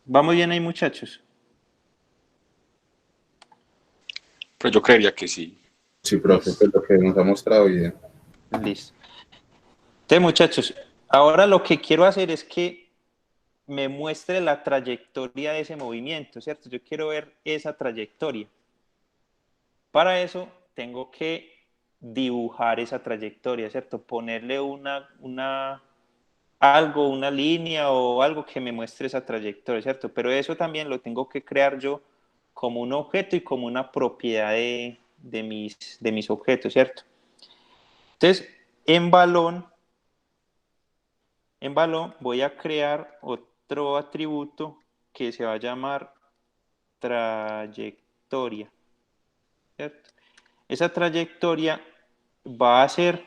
[SPEAKER 1] ¿Vamos bien ahí, muchachos?
[SPEAKER 10] Pues yo creería que sí.
[SPEAKER 5] Sí, profe, pues lo que nos ha mostrado bien.
[SPEAKER 1] Listo. Entonces, muchachos, ahora lo que quiero hacer es que me muestre la trayectoria de ese movimiento, ¿cierto? Yo quiero ver esa trayectoria. Para eso tengo que dibujar esa trayectoria, ¿cierto? Ponerle algo, una línea o algo que me muestre esa trayectoria, ¿cierto? Pero eso también lo tengo que crear yo como un objeto y como una propiedad de mis objetos, ¿cierto? Entonces, en balón voy a crear otro atributo que se va a llamar trayectoria, ¿cierto? Esa trayectoria va a ser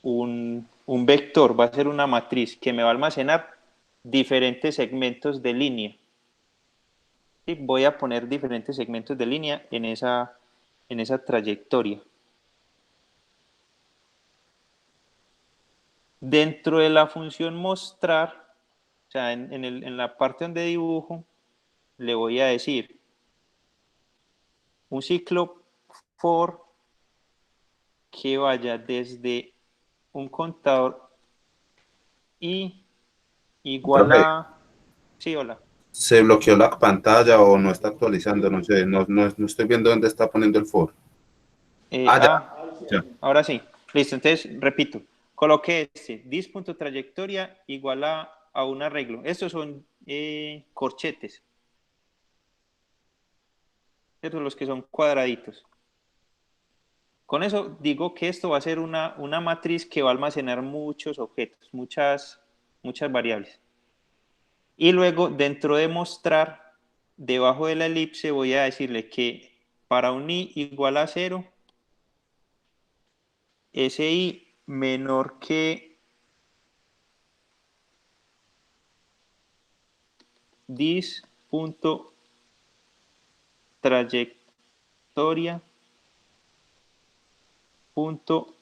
[SPEAKER 1] un vector, va a ser una matriz que me va a almacenar diferentes segmentos de línea. ¿Sí? Voy a poner diferentes segmentos de línea en esa trayectoria. Dentro de la función mostrar, o sea, en la parte donde dibujo, le voy a decir un ciclo for que vaya desde un contador i igual
[SPEAKER 5] Profe,
[SPEAKER 1] a... Sí, hola.
[SPEAKER 5] ¿se bloqueó la pantalla o no está actualizando? No sé, no estoy viendo dónde está poniendo el for. Ah, ya.
[SPEAKER 1] Ahora sí. Listo, entonces repito. Coloqué dis.trayectoria igual a un arreglo. Estos son corchetes. ¿Cierto? Los que son cuadraditos. Con eso digo que esto va a ser una matriz que va a almacenar muchos objetos, muchas variables. Y luego, dentro de mostrar, debajo de la elipse voy a decirle que para un i igual a 0, ese i menor que dis.trayectoria punto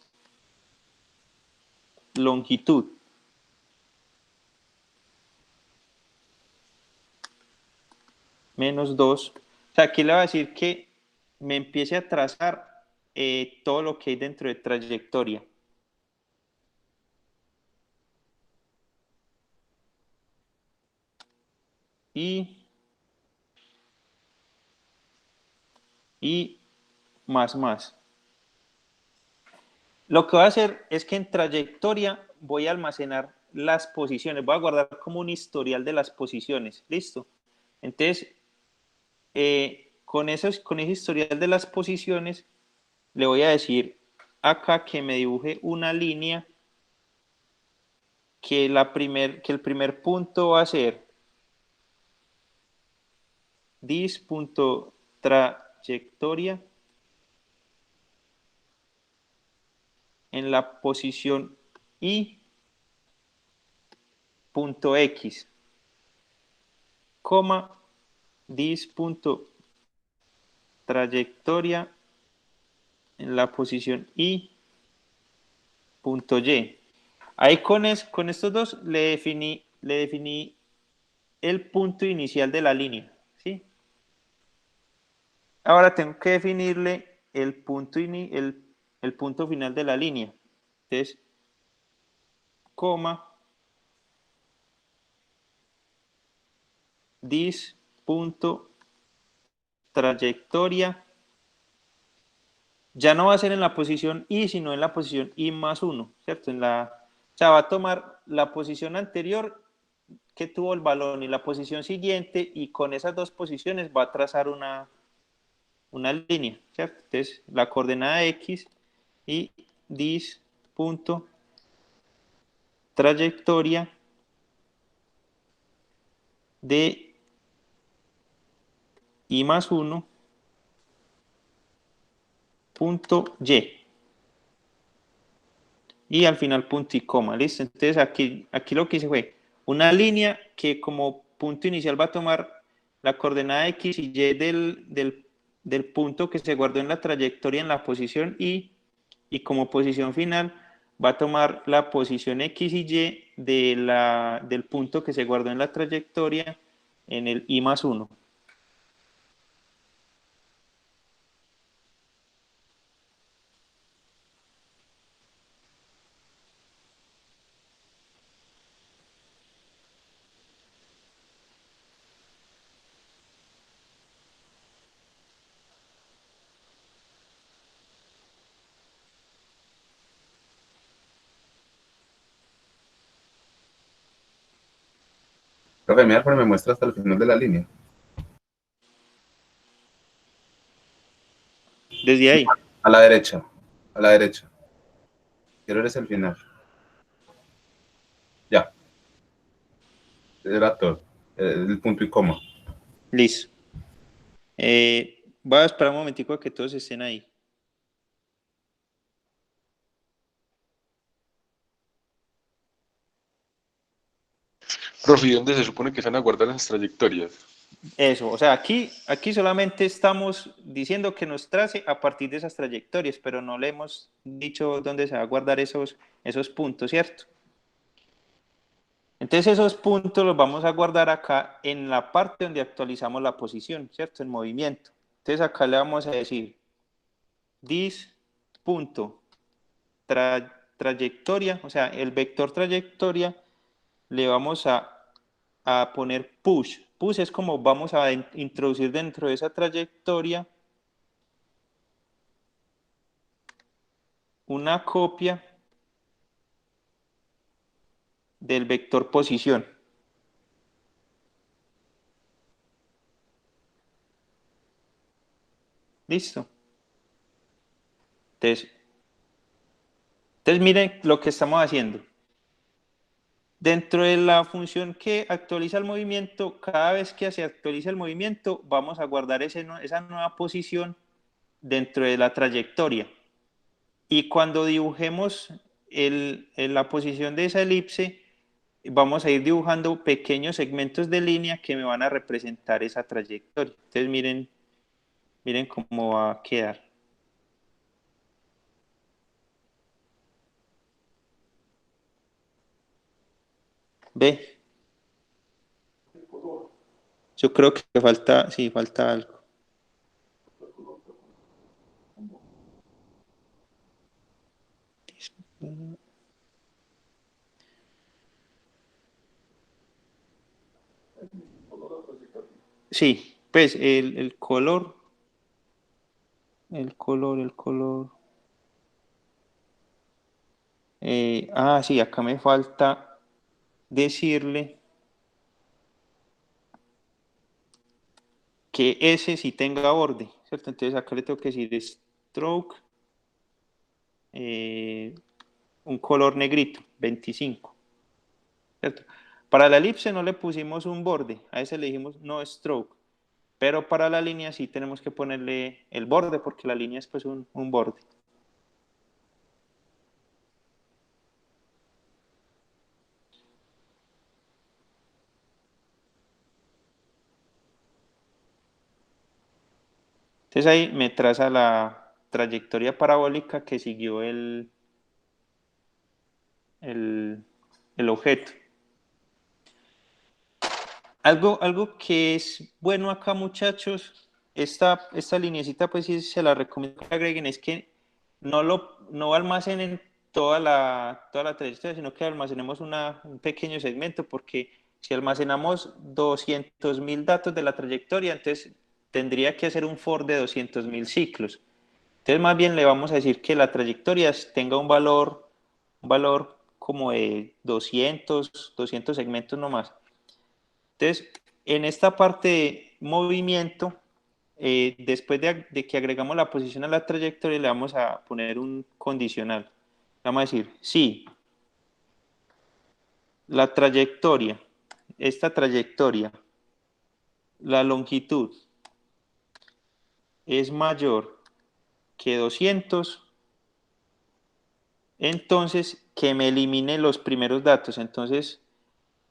[SPEAKER 1] longitud. Menos 2. O sea, aquí le va a decir que me empiece a trazar todo lo que hay dentro de trayectoria. Y más. Lo que voy a hacer es que en trayectoria voy a almacenar las posiciones, voy a guardar como un historial de las posiciones, ¿listo? Entonces, con ese historial de las posiciones, le voy a decir acá que me dibuje una línea que el primer punto va a ser dis.trayectoria en la posición i punto x, coma dis.trayectoria en la posición i punto y. Ahí con estos dos le definí el punto inicial de la línea, ¿sí? Ahora tengo que definirle el punto final de la línea. Entonces, coma dis.trayectoria trayectoria ya no va a ser en la posición I, sino en la posición I más 1, ¿cierto? O sea, va a tomar la posición anterior que tuvo el balón y la posición siguiente, y con esas dos posiciones va a trazar una línea, ¿cierto? Entonces, la coordenada X y dis punto trayectoria de I más 1 punto y al final punto y coma, ¿listo? Entonces aquí lo que hice fue una línea que como punto inicial va a tomar la coordenada X y Y del punto que se guardó en la trayectoria en la posición y como posición final va a tomar la posición X y Y del punto que se guardó en la trayectoria en el I más 1.
[SPEAKER 5] Profe, mira, pero me muestra hasta el final de la línea.
[SPEAKER 1] Desde ahí.
[SPEAKER 5] A la derecha. A la derecha. Quiero ver el final. Ya. Era todo. El punto y coma.
[SPEAKER 1] Listo. Voy a esperar un momentico a que todos estén ahí.
[SPEAKER 10] Profe, ¿y dónde se supone que se van a guardar las trayectorias?
[SPEAKER 1] Eso, o sea, aquí solamente estamos diciendo que nos trace a partir de esas trayectorias, pero no le hemos dicho dónde se va a guardar esos puntos, ¿cierto? Entonces esos puntos los vamos a guardar acá en la parte donde actualizamos la posición, ¿cierto? En movimiento. Entonces acá le vamos a decir dis punto trayectoria, o sea, el vector trayectoria le vamos a poner push. Push es como vamos a introducir dentro de esa trayectoria una copia del vector posición. ¿Listo? Entonces miren lo que estamos haciendo. Dentro de la función que actualiza el movimiento, cada vez que se actualiza el movimiento, vamos a guardar esa nueva posición dentro de la trayectoria. Y cuando dibujemos la posición de esa elipse, vamos a ir dibujando pequeños segmentos de línea que me van a representar esa trayectoria. Entonces miren cómo va a quedar. ¿Ve? Yo creo que falta, sí, falta algo. Sí, pues el color. Sí, acá me falta decirle que ese sí tenga borde, ¿cierto? Entonces acá le tengo que decir stroke, un color negrito, 25, ¿cierto? Para la elipse no le pusimos un borde, a ese le dijimos no stroke, pero para la línea sí tenemos que ponerle el borde porque la línea es pues un borde. Entonces ahí me traza la trayectoria parabólica que siguió el objeto. Algo que es bueno acá, muchachos, esta lineecita, pues sí se la recomiendo que agreguen, es que no almacenen toda la trayectoria, sino que almacenemos un pequeño segmento, porque si almacenamos 200.000 datos de la trayectoria, entonces tendría que hacer un for de 200.000 ciclos. Entonces, más bien le vamos a decir que la trayectoria tenga un valor como de 200 segmentos nomás. Entonces, en esta parte de movimiento, después de que agregamos la posición a la trayectoria, le vamos a poner un condicional. Vamos a decir, sí, la trayectoria, esta trayectoria, la longitud es mayor que 200, entonces que me elimine los primeros datos. Entonces,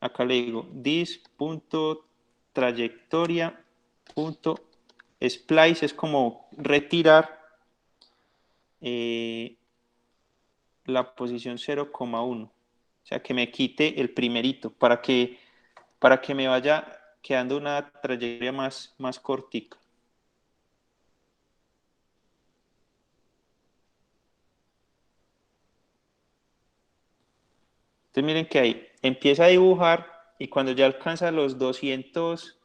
[SPEAKER 1] acá le digo this.trayectoria.splice, es como retirar la posición 0,1, o sea, que me quite el primerito para que me vaya quedando una trayectoria más cortica. Entonces miren que ahí empieza a dibujar y cuando ya alcanza los 200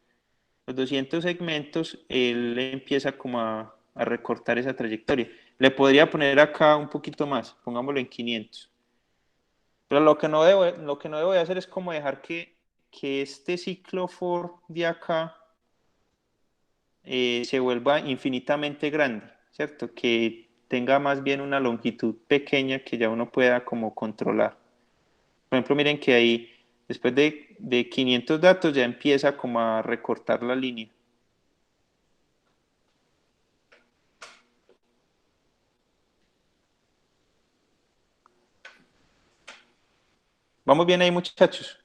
[SPEAKER 1] segmentos, él empieza como a recortar esa trayectoria. Le podría poner acá un poquito más, pongámoslo en 500. Pero lo que no debo de hacer es como dejar que este ciclo for de acá se vuelva infinitamente grande, ¿cierto? Que tenga más bien una longitud pequeña que ya uno pueda como controlar. Por ejemplo, miren que ahí, después de 500 datos, ya empieza como a recortar la línea. ¿Vamos bien ahí, muchachos?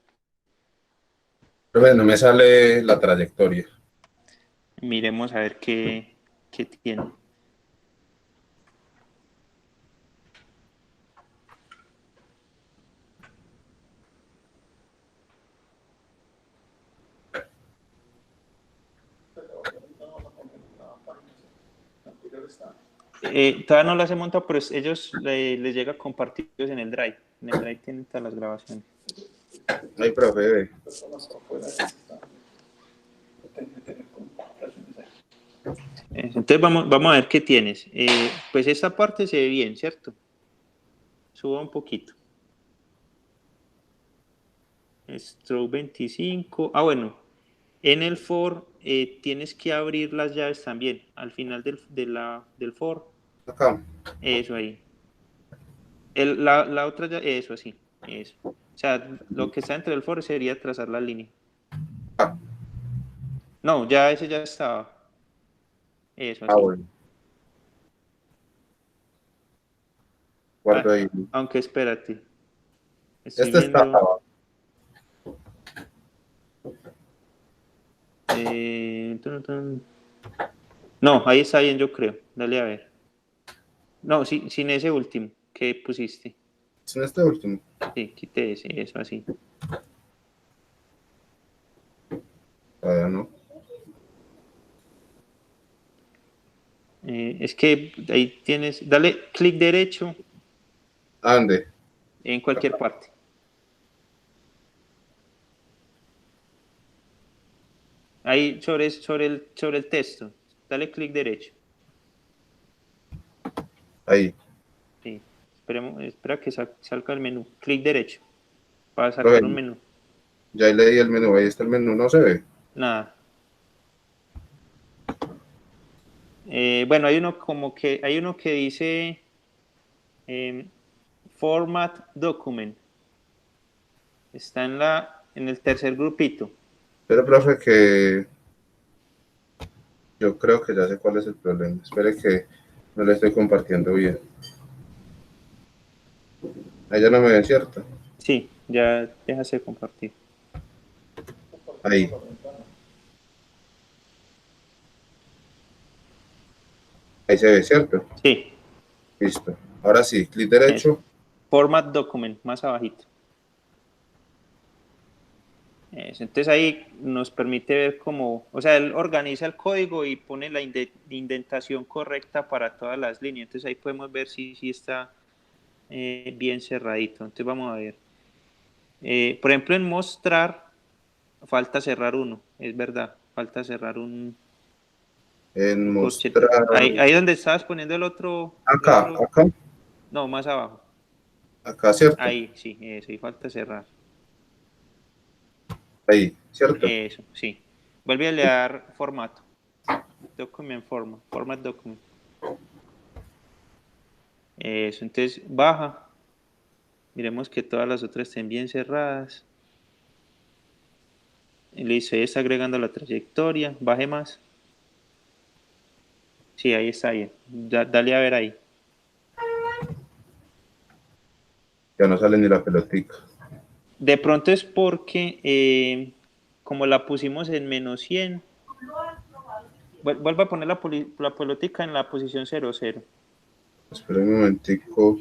[SPEAKER 5] Profe, no me sale la trayectoria.
[SPEAKER 1] Miremos a ver qué tiene. Todavía no las he montado, pero ellos les llega a compartirlos en el Drive. En el Drive tienen todas las grabaciones.
[SPEAKER 5] Ay, profe, ve.
[SPEAKER 1] Entonces vamos a ver qué tienes. Pues esta parte se ve bien, ¿cierto? Suba un poquito. Stroke 25. Ah, bueno. En el for tienes que abrir las llaves también. Al final del for.
[SPEAKER 5] Acá.
[SPEAKER 1] Eso ahí. La otra llave, eso así. Eso. O sea, lo que está entre el for sería trazar la línea. No, ya ese ya estaba. Eso así.
[SPEAKER 5] Ah, bueno. Guardo ahí.
[SPEAKER 1] Aunque espérate. Estoy
[SPEAKER 5] Este está
[SPEAKER 1] viendo.
[SPEAKER 5] abajo.
[SPEAKER 1] No, ahí está bien, yo creo. Dale a ver. No, sí, sin ese último que pusiste.
[SPEAKER 5] Sin este último.
[SPEAKER 1] Sí, quité ese, eso así.
[SPEAKER 5] Todavía no.
[SPEAKER 1] Es que ahí tienes. Dale clic derecho.
[SPEAKER 5] ¿A dónde?
[SPEAKER 1] En cualquier parte. Ahí sobre el texto. Dale clic derecho.
[SPEAKER 5] Ahí.
[SPEAKER 1] Sí. Espera que salga el menú. Clic derecho. Para sacar un menú.
[SPEAKER 5] Ya leí el menú. Ahí está el menú. No se ve.
[SPEAKER 1] Nada. Bueno, hay uno que dice Format Document. Está en el tercer grupito.
[SPEAKER 5] Pero, profe, que yo creo que ya sé cuál es el problema. Espere que no le estoy compartiendo bien. Ahí ya no me ven, ¿cierto?
[SPEAKER 1] Sí, ya déjase compartir.
[SPEAKER 5] Ahí. Ahí se ve, ¿cierto?
[SPEAKER 1] Sí.
[SPEAKER 5] Listo. Ahora sí, clic derecho.
[SPEAKER 1] Format Document, más abajito. Entonces ahí nos permite ver cómo, o sea, él organiza el código y pone la indentación correcta para todas las líneas. Entonces ahí podemos ver si está bien cerradito. Entonces vamos a ver. Por ejemplo, en mostrar, falta cerrar uno, es verdad, falta cerrar un
[SPEAKER 5] En
[SPEAKER 1] Corchete.
[SPEAKER 5] mostrar.
[SPEAKER 1] Ahí donde estabas poniendo el otro.
[SPEAKER 5] Acá, acá,
[SPEAKER 1] No, más abajo.
[SPEAKER 5] acá, ¿cierto?
[SPEAKER 1] Ahí, sí, eso, y falta cerrar.
[SPEAKER 5] Ahí, ¿cierto?
[SPEAKER 1] Eso, sí. Vuelve a dar formato. Document format document. Eso, entonces baja. Miremos que todas las otras estén bien cerradas. Y listo, ahí está agregando la trayectoria. Baje más. Sí, ahí está bien. Dale a ver ahí.
[SPEAKER 5] Ya no sale ni la pelotica.
[SPEAKER 1] De pronto es porque como la pusimos en -100, vuelve a poner la pelotica en la posición 00.
[SPEAKER 5] Espera un momentico.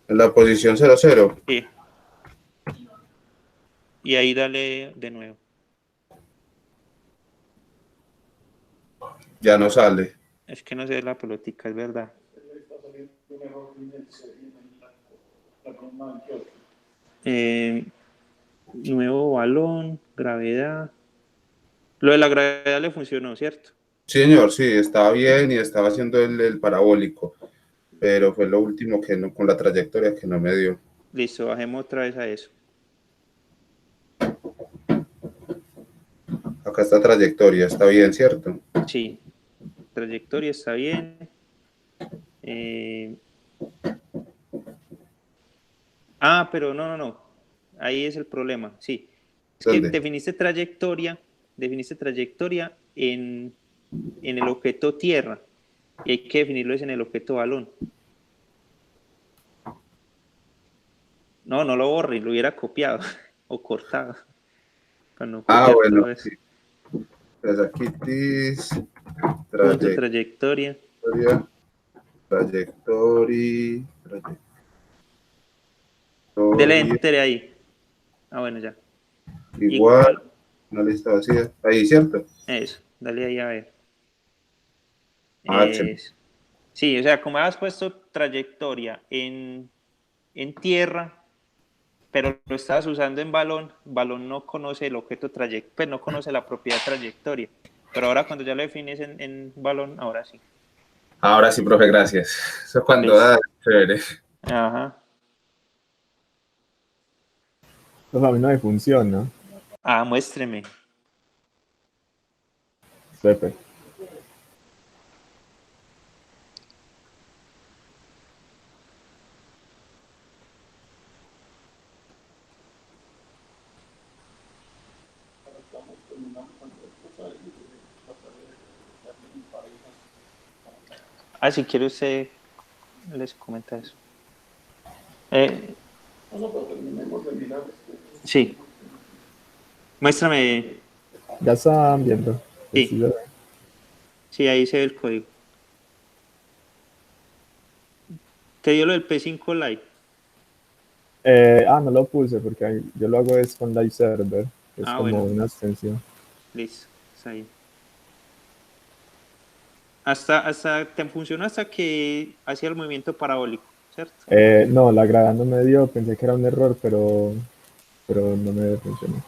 [SPEAKER 5] En la posición 00.
[SPEAKER 1] Sí. Y ahí dale de nuevo.
[SPEAKER 5] Ya no sale.
[SPEAKER 1] Es que no sé la pelotica, es verdad.
[SPEAKER 8] Está saliendo un error en la columna 28.
[SPEAKER 1] Nuevo balón, gravedad. Lo de la gravedad le funcionó, ¿cierto?
[SPEAKER 5] Sí, señor, sí, estaba bien y estaba haciendo el parabólico, pero fue lo último que no, con la trayectoria que no me dio.
[SPEAKER 1] Listo, bajemos otra vez a eso.
[SPEAKER 5] Acá está trayectoria, está bien, ¿cierto?
[SPEAKER 1] Sí, trayectoria está bien. Eh, pero no. Ahí es el problema, sí. Es que
[SPEAKER 5] ¿Dónde?
[SPEAKER 1] definiste trayectoria en el objeto tierra y hay que definirlo es en el objeto balón. No lo borre, lo hubiera copiado o cortado para no copiar
[SPEAKER 5] Bueno,
[SPEAKER 1] todo eso.
[SPEAKER 5] sí. Pues aquí dice
[SPEAKER 1] Punto trayectoria.
[SPEAKER 5] trayectoria.
[SPEAKER 1] Dele enter ahí. Bueno, ya.
[SPEAKER 5] Igual, una lista vacía. Ahí, ¿cierto?
[SPEAKER 1] Eso, dale ahí a ver.
[SPEAKER 5] Excelente.
[SPEAKER 1] Sí, o sea, como has puesto trayectoria en tierra, pero lo estabas usando en balón, balón no conoce el objeto trayectoria, pues no conoce la propiedad trayectoria. Pero ahora cuando ya lo defines en balón, ahora sí.
[SPEAKER 5] Ahora sí, profe, gracias. Eso cuando da, chévere.
[SPEAKER 1] Ajá.
[SPEAKER 7] Pues a mí no me funciona.
[SPEAKER 1] Muéstreme.
[SPEAKER 7] Pepe.
[SPEAKER 8] Estamos terminando cualquier cosa y tratar de darle en parejas.
[SPEAKER 1] Si quiere usted les comenta eso.
[SPEAKER 8] No, pero terminemos de mirar.
[SPEAKER 1] Sí. Muéstrame.
[SPEAKER 7] Ya están viendo.
[SPEAKER 1] Sí. Sí, ahí se ve el código. ¿Te dio lo del P5 Lite?
[SPEAKER 7] No lo puse porque yo lo hago es con Live Server, que es como
[SPEAKER 1] bueno.
[SPEAKER 7] una extensión.
[SPEAKER 1] Listo, está bien. Hasta te funcionó hasta que hacía el movimiento parabólico, ¿cierto?
[SPEAKER 7] No, la gravedad no me dio, pensé que era un error, pero no me funcionó.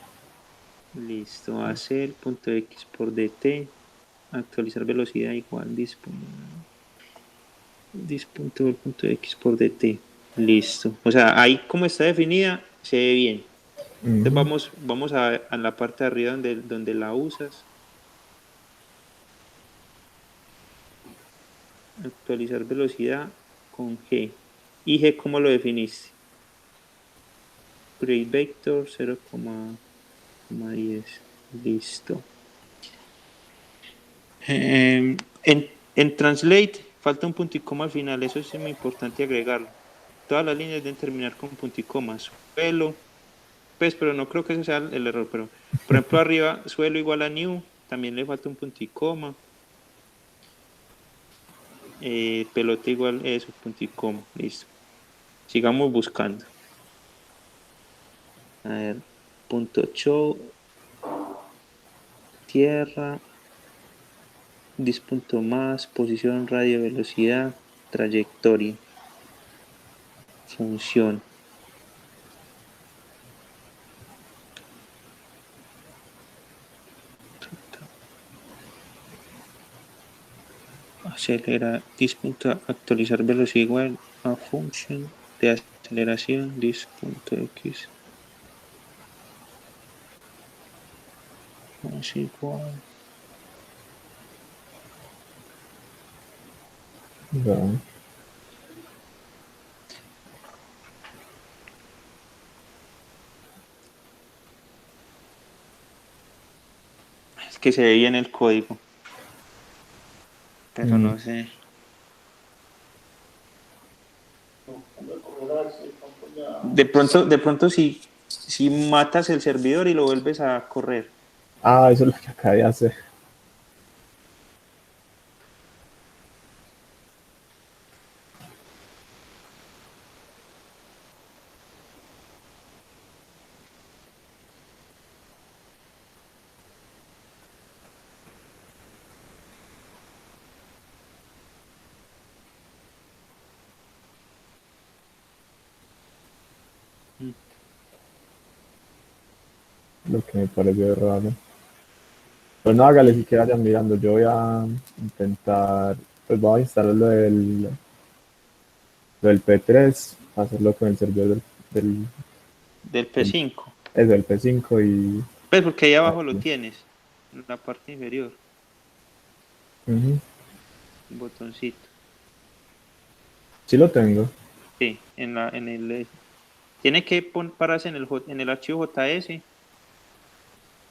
[SPEAKER 1] Listo, hacer punto X por DT, actualizar velocidad igual punto X por DT. Listo. O sea, ahí como está definida, se ve bien. Entonces vamos a la parte de arriba donde la usas. Actualizar velocidad con G. ¿Y G cómo lo definiste? Create vector 0,10. Listo. En Translate falta un punto y coma al final. Eso es muy importante agregarlo. Todas las líneas deben terminar con punto y coma. Suelo. Pues, pero no creo que ese sea el error. Pero, por ejemplo, arriba, suelo igual a new. También le falta un punto y coma. Pelota igual eso, punto y coma. Listo. Sigamos buscando. A ver, punto show, tierra, punto más, posición, radio, velocidad, trayectoria, función. Acelera, actualizar velocidad igual a función de aceleración, dis.x. Es igual.
[SPEAKER 7] Ya.
[SPEAKER 1] Es que se ve bien el código, pero
[SPEAKER 7] Mm.
[SPEAKER 1] no sé.
[SPEAKER 8] Cuando correrás, el campo ya.
[SPEAKER 1] De pronto si matas el servidor y lo vuelves a correr.
[SPEAKER 7] Ah, eso es lo que acabé de hacer. Lo que me parece raro. Pues no, hágale si quiera vayan mirando. Yo voy a intentar, pues voy a instalar lo del P3, hacerlo con el servidor
[SPEAKER 1] Del
[SPEAKER 7] del,
[SPEAKER 1] P5.
[SPEAKER 7] es del P5 y...
[SPEAKER 1] Pues porque ahí abajo lo tienes, en la parte inferior,
[SPEAKER 7] Ujú.
[SPEAKER 1] el botoncito.
[SPEAKER 7] Sí lo tengo.
[SPEAKER 1] Sí, en el tiene que pararse en el archivo JS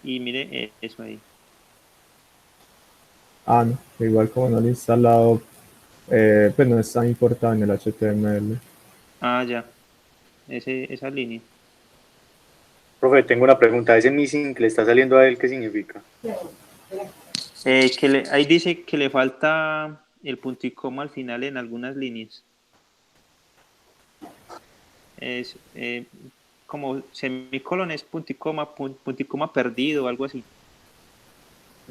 [SPEAKER 1] y mire eso ahí.
[SPEAKER 7] Ah, no, igual como no lo he instalado, pues no está importado en el HTML.
[SPEAKER 1] Ah, ya, esa línea.
[SPEAKER 11] Profe, tengo una pregunta. ¿Ese missing que le está saliendo a él, qué significa?
[SPEAKER 1] Ahí dice que le falta el punto y coma al final en algunas líneas. Es como semicolon es punto y coma perdido o algo así.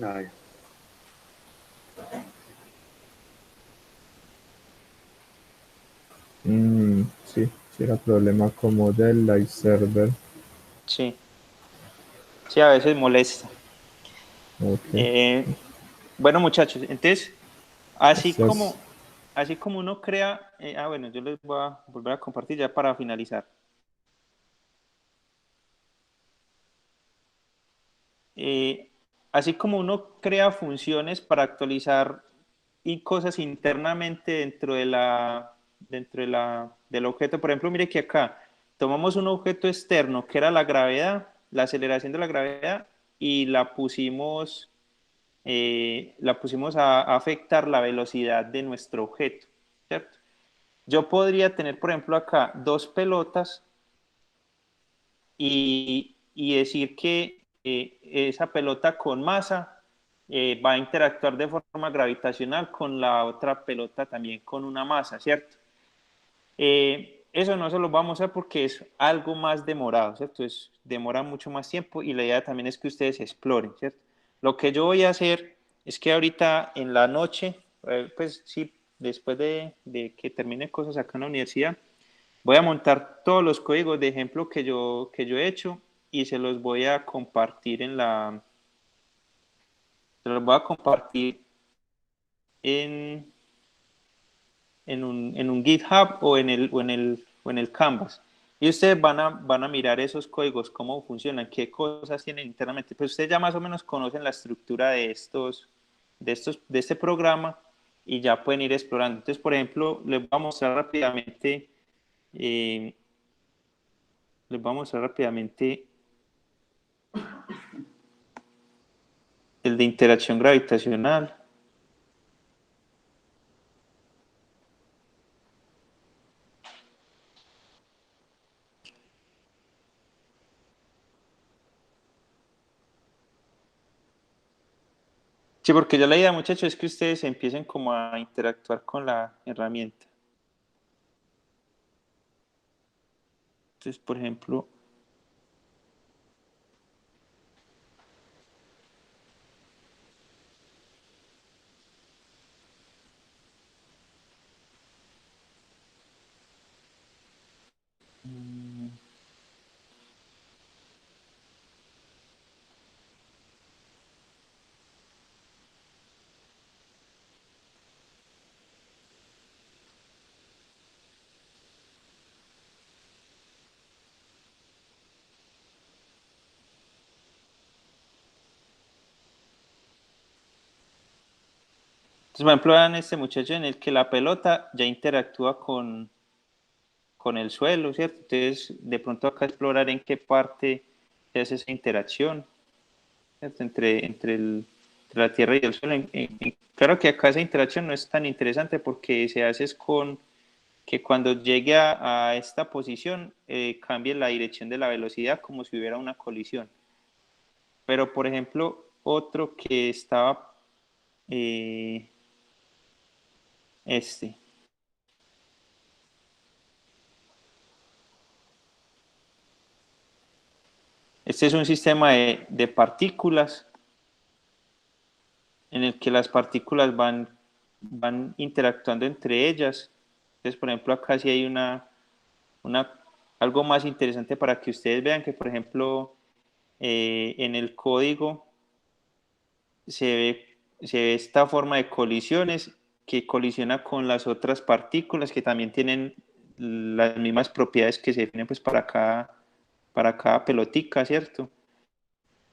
[SPEAKER 11] Ah, ya.
[SPEAKER 7] Sí, sí era problema como del live server.
[SPEAKER 1] Sí, sí, a veces molesta.
[SPEAKER 7] Ok,
[SPEAKER 1] Bueno, muchachos, entonces, así
[SPEAKER 7] gracias.
[SPEAKER 1] como, así como uno crea, bueno, yo les voy a volver a compartir ya para finalizar. Eh, Así como uno crea funciones para actualizar y cosas internamente del objeto. Por ejemplo, mire que acá tomamos un objeto externo que era la gravedad, la aceleración de la gravedad, y la pusimos a afectar la velocidad de nuestro objeto, ¿cierto? Yo podría tener, por ejemplo, acá dos pelotas y decir que esa pelota con masa va a interactuar de forma gravitacional con la otra pelota también con una masa, ¿cierto? Eso no se lo vamos a hacer porque es algo más demorado, ¿cierto? Demora mucho más tiempo y la idea también es que ustedes exploren, ¿cierto? Lo que yo voy a hacer es que ahorita en la noche, pues sí, después de que termine cosas acá en la universidad, voy a montar todos los códigos de ejemplo que yo he hecho y se los voy a compartir se los voy a compartir en, en un GitHub o en el Canvas. Y ustedes van a mirar esos códigos, cómo funcionan, qué cosas tienen internamente. Pues ustedes ya más o menos conocen la estructura de este programa y ya pueden ir explorando. Entonces, por ejemplo, eh, les voy a mostrar rápidamente el de interacción gravitacional. Sí, porque ya la idea, muchachos, es que ustedes empiecen como a interactuar con la herramienta. Entonces, por ejemplo, Entonces, por ejemplo, vean este muchacho en el que la pelota ya interactúa con el suelo, ¿cierto? Entonces, de pronto acá explorar en qué parte se hace esa interacción, ¿cierto? Entre la tierra y el suelo. Claro que acá esa interacción no es tan interesante porque se hace es con que cuando llegue a esta posición cambie la dirección de la velocidad como si hubiera una colisión. Pero, por ejemplo, otro que estaba este es un sistema de partículas en el que las partículas van interactuando entre ellas. Entonces, por ejemplo, acá sí hay algo más interesante para que ustedes vean que, por ejemplo, en el código se ve esta forma de colisiones que colisiona con las otras partículas que también tienen las mismas propiedades que se definen pues para cada pelotica, ¿cierto?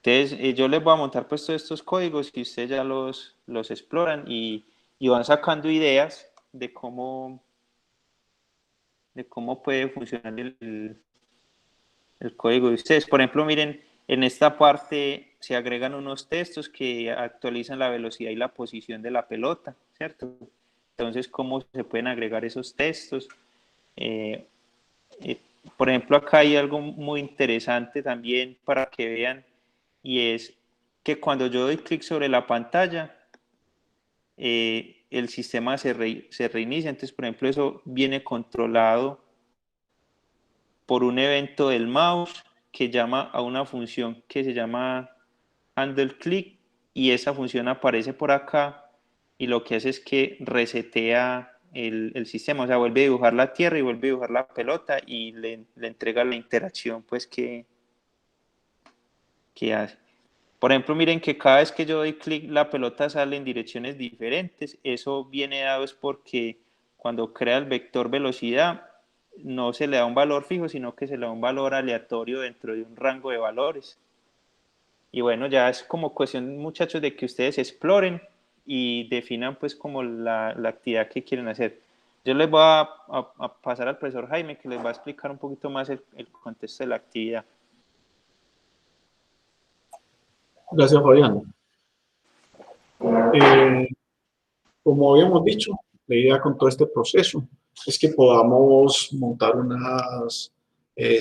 [SPEAKER 1] Entonces yo les voy a montar pues todos estos códigos y ustedes ya los exploran y van sacando ideas de cómo puede funcionar el código de ustedes. Por ejemplo, miren, en esta parte se agregan unos textos que actualizan la velocidad y la posición de la pelota, ¿cierto? Entonces, ¿cómo se pueden agregar esos textos? Por ejemplo, acá hay algo muy interesante también para que vean, y es que cuando yo doy clic sobre la pantalla, el sistema se reinicia. Entonces, por ejemplo, eso viene controlado por un evento del mouse que llama a una función que se llama handle click, y esa función aparece por acá y lo que hace es que resetea el sistema, o sea, vuelve a dibujar la tierra y vuelve a dibujar la pelota y le entrega la interacción pues que hace. Por ejemplo, miren que cada vez que yo doy clic la pelota sale en direcciones diferentes. Eso viene dado es porque cuando crea el vector velocidad no se le da un valor fijo, sino que se le da un valor aleatorio dentro de un rango de valores. Y bueno, ya es como cuestión, muchachos, de que ustedes exploren y definan pues como la actividad que quieren hacer. Yo les voy a pasar al profesor Jaime, que les va a explicar un poquito más el contexto de la actividad.
[SPEAKER 8] Gracias, Fabián. Como habíamos dicho, la idea con todo este proceso es que podamos montar unas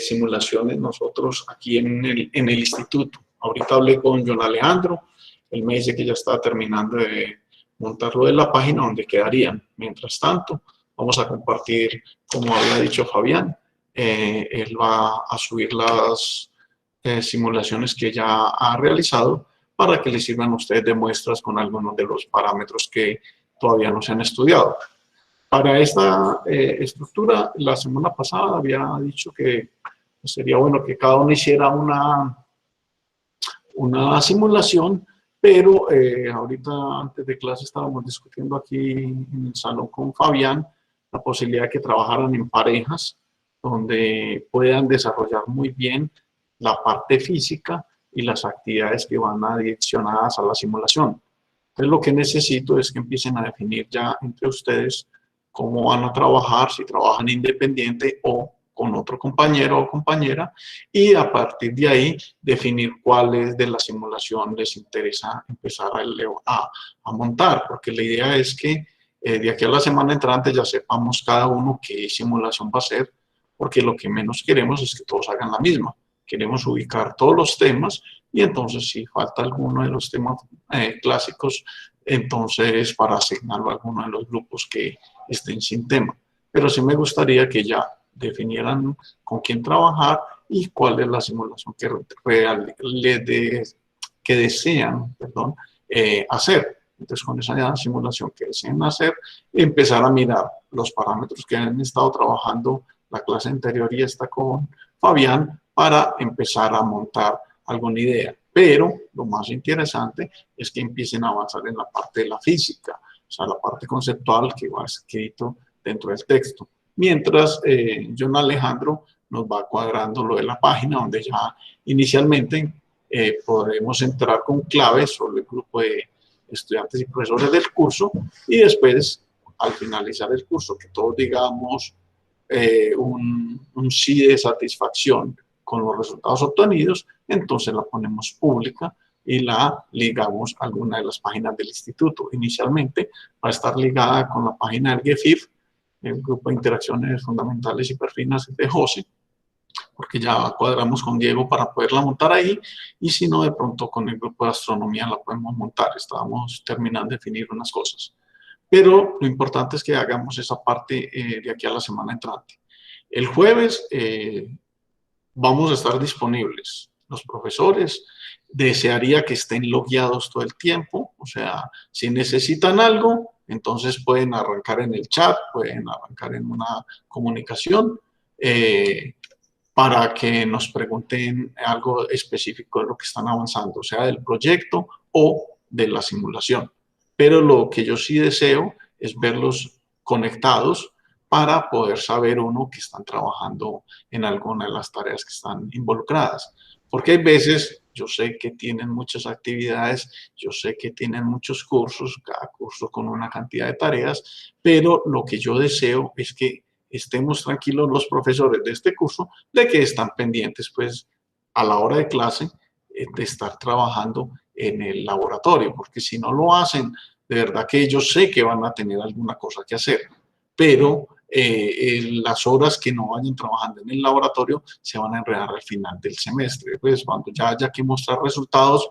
[SPEAKER 8] simulaciones nosotros aquí en el instituto. Ahorita hablé con John Alejandro, él me dice que ya está terminando de montarlo de la página donde quedarían. Mientras tanto, vamos a compartir, como había dicho Fabián, él va a subir las simulaciones que ya ha realizado para que les sirvan a ustedes de muestras con algunos de los parámetros que todavía no se han estudiado. Para esta estructura, la semana pasada había dicho que sería bueno que cada uno hiciera una simulación, pero ahorita antes de clase estábamos discutiendo aquí en el salón con Fabián la posibilidad de que trabajaran en parejas donde puedan desarrollar muy bien la parte física y las actividades que van adicionadas a la simulación. Entonces lo que necesito es que empiecen a definir ya entre ustedes cómo van a trabajar, si trabajan independiente o con otro compañero o compañera, y a partir de ahí definir cuáles de la simulación les interesa empezar a montar, porque la idea es que de aquí a la semana entrante ya sepamos cada uno qué simulación va a hacer, porque lo que menos queremos es que todos hagan la misma. Queremos ubicar todos los temas y entonces si falta alguno de los temas clásicos, entonces para asignarlo a alguno de los grupos que estén sin tema. Pero sí me gustaría que ya definieran con quién trabajar y cuál es la simulación que desean hacer. Entonces, con esa simulación que desean hacer, empezar a mirar los parámetros que han estado trabajando la clase anterior y esta con Fabián para empezar a montar alguna idea. Pero lo más interesante es que empiecen a avanzar en la parte de la física, o sea, la parte conceptual que va escrito dentro del texto. Mientras John Alejandro nos va cuadrando lo de la página, donde ya inicialmente podremos entrar con claves sobre el grupo estudiantes y profesores del curso, y después, al finalizar el curso, que todos digamos un sí de satisfacción con los resultados obtenidos, entonces la ponemos pública y la ligamos a alguna de las páginas del instituto. Inicialmente va a estar ligada con la página del GEFIF, el Grupo de Interacciones Fundamentales y Perfinas de José, porque ya cuadramos con Diego para poderla montar ahí, y si no, de pronto con el grupo de astronomía la podemos montar. Estábamos terminando de definir unas cosas. Pero lo importante es que hagamos esa parte de aquí a la semana entrante. El jueves vamos a estar disponibles. Los profesores desearía que estén logueados todo el tiempo, o sea, si necesitan algo, entonces pueden arrancar en el chat, pueden arrancar en una comunicación para que nos pregunten algo específico de lo que están avanzando, sea del proyecto o de la simulación. Pero lo que yo sí deseo es verlos conectados para poder saber uno que están trabajando en alguna de las tareas que están involucradas. Porque hay veces, yo sé que tienen muchas actividades, yo sé que tienen muchos cursos, cada curso con una cantidad de tareas, pero lo que yo deseo es que estemos tranquilos los profesores de este curso de que están pendientes, pues, a la hora de clase, de estar trabajando en el laboratorio, porque si no lo hacen, de verdad que yo sé que van a tener alguna cosa que hacer, pero las horas que no vayan trabajando en el laboratorio se van a enredar al final del semestre. Pues cuando ya haya que mostrar resultados,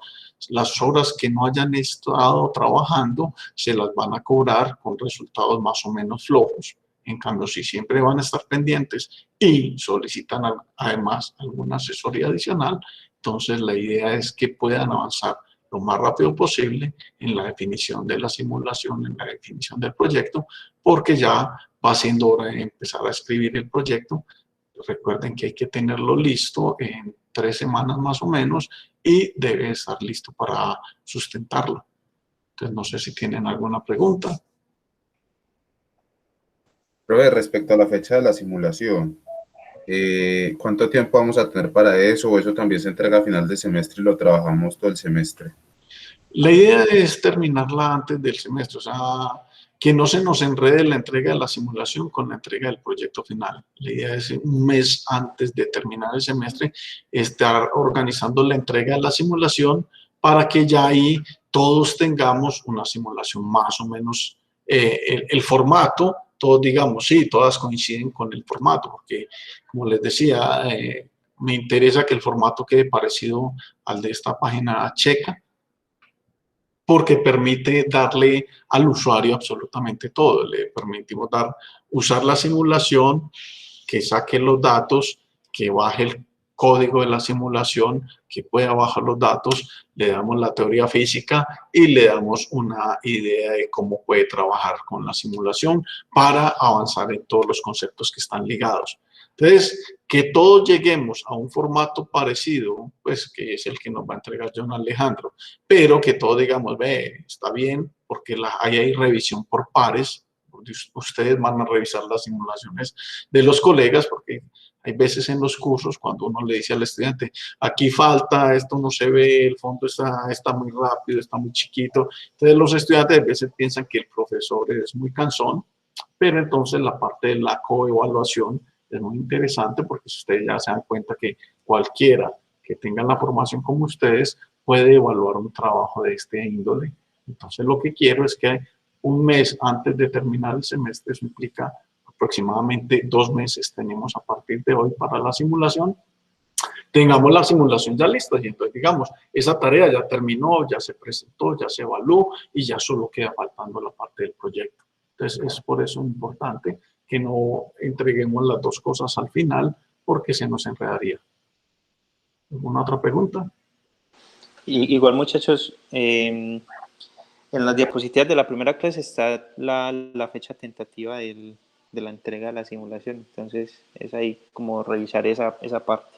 [SPEAKER 8] las horas que no hayan estado trabajando se las van a cobrar con resultados más o menos flojos. En cambio, si siempre van a estar pendientes y solicitan además alguna asesoría adicional, entonces la idea es que puedan avanzar lo más rápido posible en la definición de la simulación, en la definición del proyecto, porque ya va siendo hora de empezar a escribir el proyecto. Recuerden que hay que tenerlo listo en 3 semanas más o menos y debe estar listo para sustentarlo. Entonces, no sé si tienen alguna pregunta.
[SPEAKER 5] Profe, respecto a la fecha de la simulación, ¿cuánto tiempo vamos a tener para eso? ¿O eso también se entrega a final de semestre y lo trabajamos todo el semestre?
[SPEAKER 8] La idea es terminarla antes del semestre, o sea, que no se nos enrede la entrega de la simulación con la entrega del proyecto final. La idea es un mes antes de terminar el semestre estar organizando la entrega de la simulación para que ya ahí todos tengamos una simulación más o menos, el formato, todos digamos, sí, todas coinciden con el formato, porque como les decía, me interesa que el formato quede parecido al de esta página checa, porque permite darle al usuario absolutamente todo. Le permitimos usar la simulación, que saque los datos, que baje el código de la simulación, que pueda bajar los datos, le damos la teoría física y le damos una idea de cómo puede trabajar con la simulación para avanzar en todos los conceptos que están ligados. Entonces, que todos lleguemos a un formato parecido, pues que es el que nos va a entregar John Alejandro, pero que todos digamos, ve, está bien, porque ahí hay revisión por pares, ustedes van a revisar las simulaciones de los colegas, porque hay veces en los cursos cuando uno le dice al estudiante, aquí falta, esto no se ve, el fondo está muy rápido, está muy chiquito, entonces los estudiantes a veces piensan que el profesor es muy cansón, pero entonces la parte de la coevaluación es muy interesante, porque si ustedes ya se dan cuenta que cualquiera que tenga la formación como ustedes puede evaluar un trabajo de este índole. Entonces lo que quiero es que un mes antes de terminar el semestre, eso implica aproximadamente 2 meses tenemos a partir de hoy para la simulación, tengamos la simulación ya lista y entonces digamos, esa tarea ya terminó, ya se presentó, ya se evaluó y ya solo queda faltando la parte del proyecto. Entonces es por eso importante que no entreguemos las 2 cosas al final porque se nos enredaría. ¿Alguna otra pregunta?
[SPEAKER 1] Igual, muchachos, en las diapositivas de la primera clase está la fecha tentativa de la entrega de la simulación, entonces es ahí como revisar esa parte.